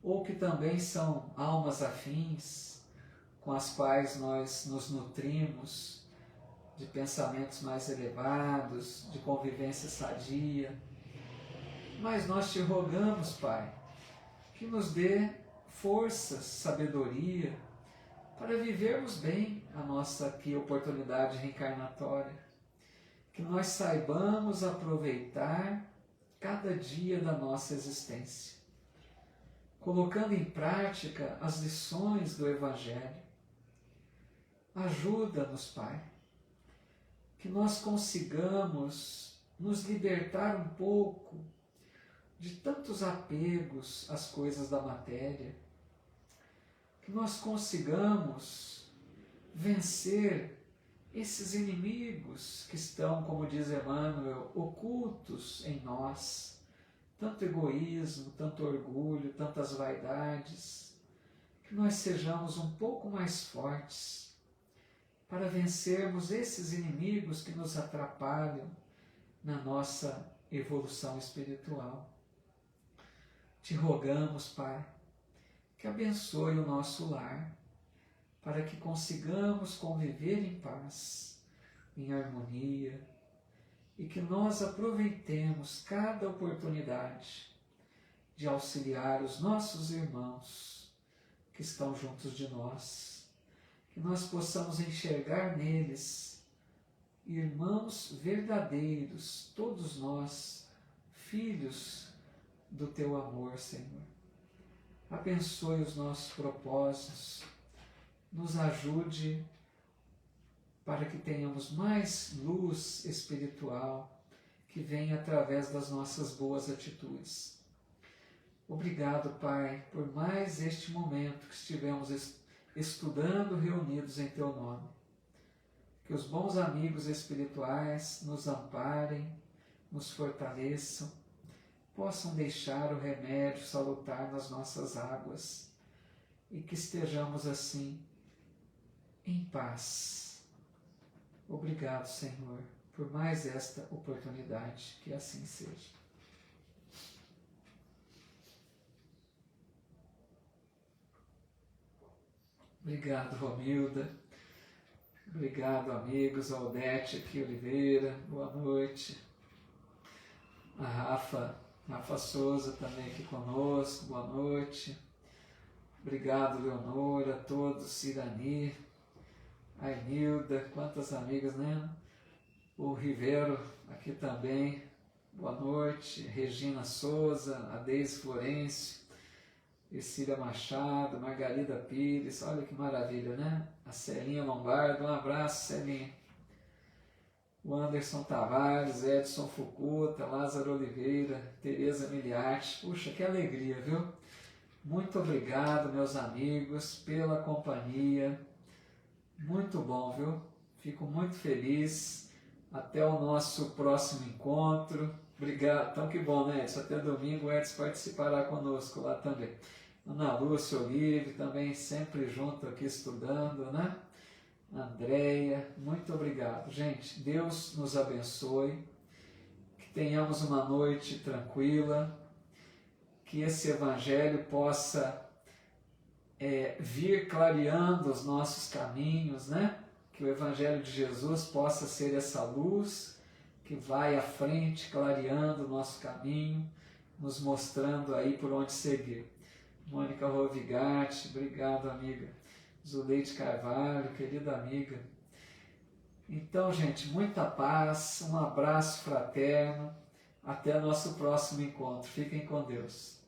ou que também são almas afins, com as quais nós nos nutrimos de pensamentos mais elevados, de convivência sadia. Mas nós te rogamos, Pai, que nos dê forças, sabedoria, para vivermos bem a nossa aqui oportunidade reencarnatória, que nós saibamos aproveitar cada dia da nossa existência, colocando em prática as lições do Evangelho. Ajuda-nos, Pai, que nós consigamos nos libertar um pouco de tantos apegos às coisas da matéria, que nós consigamos vencer esses inimigos que estão, como diz Emmanuel, ocultos em nós, tanto egoísmo, tanto orgulho, tantas vaidades, que nós sejamos um pouco mais fortes para vencermos esses inimigos que nos atrapalham na nossa evolução espiritual. Te rogamos, Pai, que abençoe o nosso lar, para que consigamos conviver em paz, em harmonia, e que nós aproveitemos cada oportunidade de auxiliar os nossos irmãos que estão juntos de nós, que nós possamos enxergar neles irmãos verdadeiros, todos nós, filhos do Teu amor, Senhor. Abençoe os nossos propósitos, nos ajude para que tenhamos mais luz espiritual que vem através das nossas boas atitudes. Obrigado, Pai, por mais este momento que estivemos estudando reunidos em Teu nome. Que os bons amigos espirituais nos amparem, nos fortaleçam, possam deixar o remédio salutar nas nossas águas e que estejamos assim em paz. Obrigado, Senhor, por mais esta oportunidade, que assim seja. Obrigado, Romilda. Obrigado, amigos. A Odete aqui, Oliveira, boa noite. A Rafa Souza também aqui conosco, boa noite. Obrigado, Leonora, a todos, Cirani, a Emilda, quantas amigas, né? O Rivero aqui também, boa noite. Regina Souza, a Deise Florencio, Ercília Machado, Margarida Pires, olha que maravilha, né? A Celinha Lombardo, um abraço, Celinha. O Anderson Tavares, Edson Fukuta, Lázaro Oliveira, Tereza Miliarte, puxa, que alegria, viu? Muito obrigado, meus amigos, pela companhia, muito bom, viu? Fico muito feliz, até o nosso próximo encontro. Obrigado, então que bom, né, Edson? Até domingo o Edson participará conosco lá também. Ana Lúcia Olive também sempre junto aqui estudando, né? Andréia, muito obrigado. Gente, Deus nos abençoe, que tenhamos uma noite tranquila, que esse Evangelho possa vir clareando os nossos caminhos, né? Que o Evangelho de Jesus possa ser essa luz que vai à frente, clareando o nosso caminho, nos mostrando aí por onde seguir. Mônica Rovigatti, obrigado, amiga. Zuleide Carvalho, querida amiga. Então, gente, muita paz, um abraço fraterno, até nosso próximo encontro. Fiquem com Deus.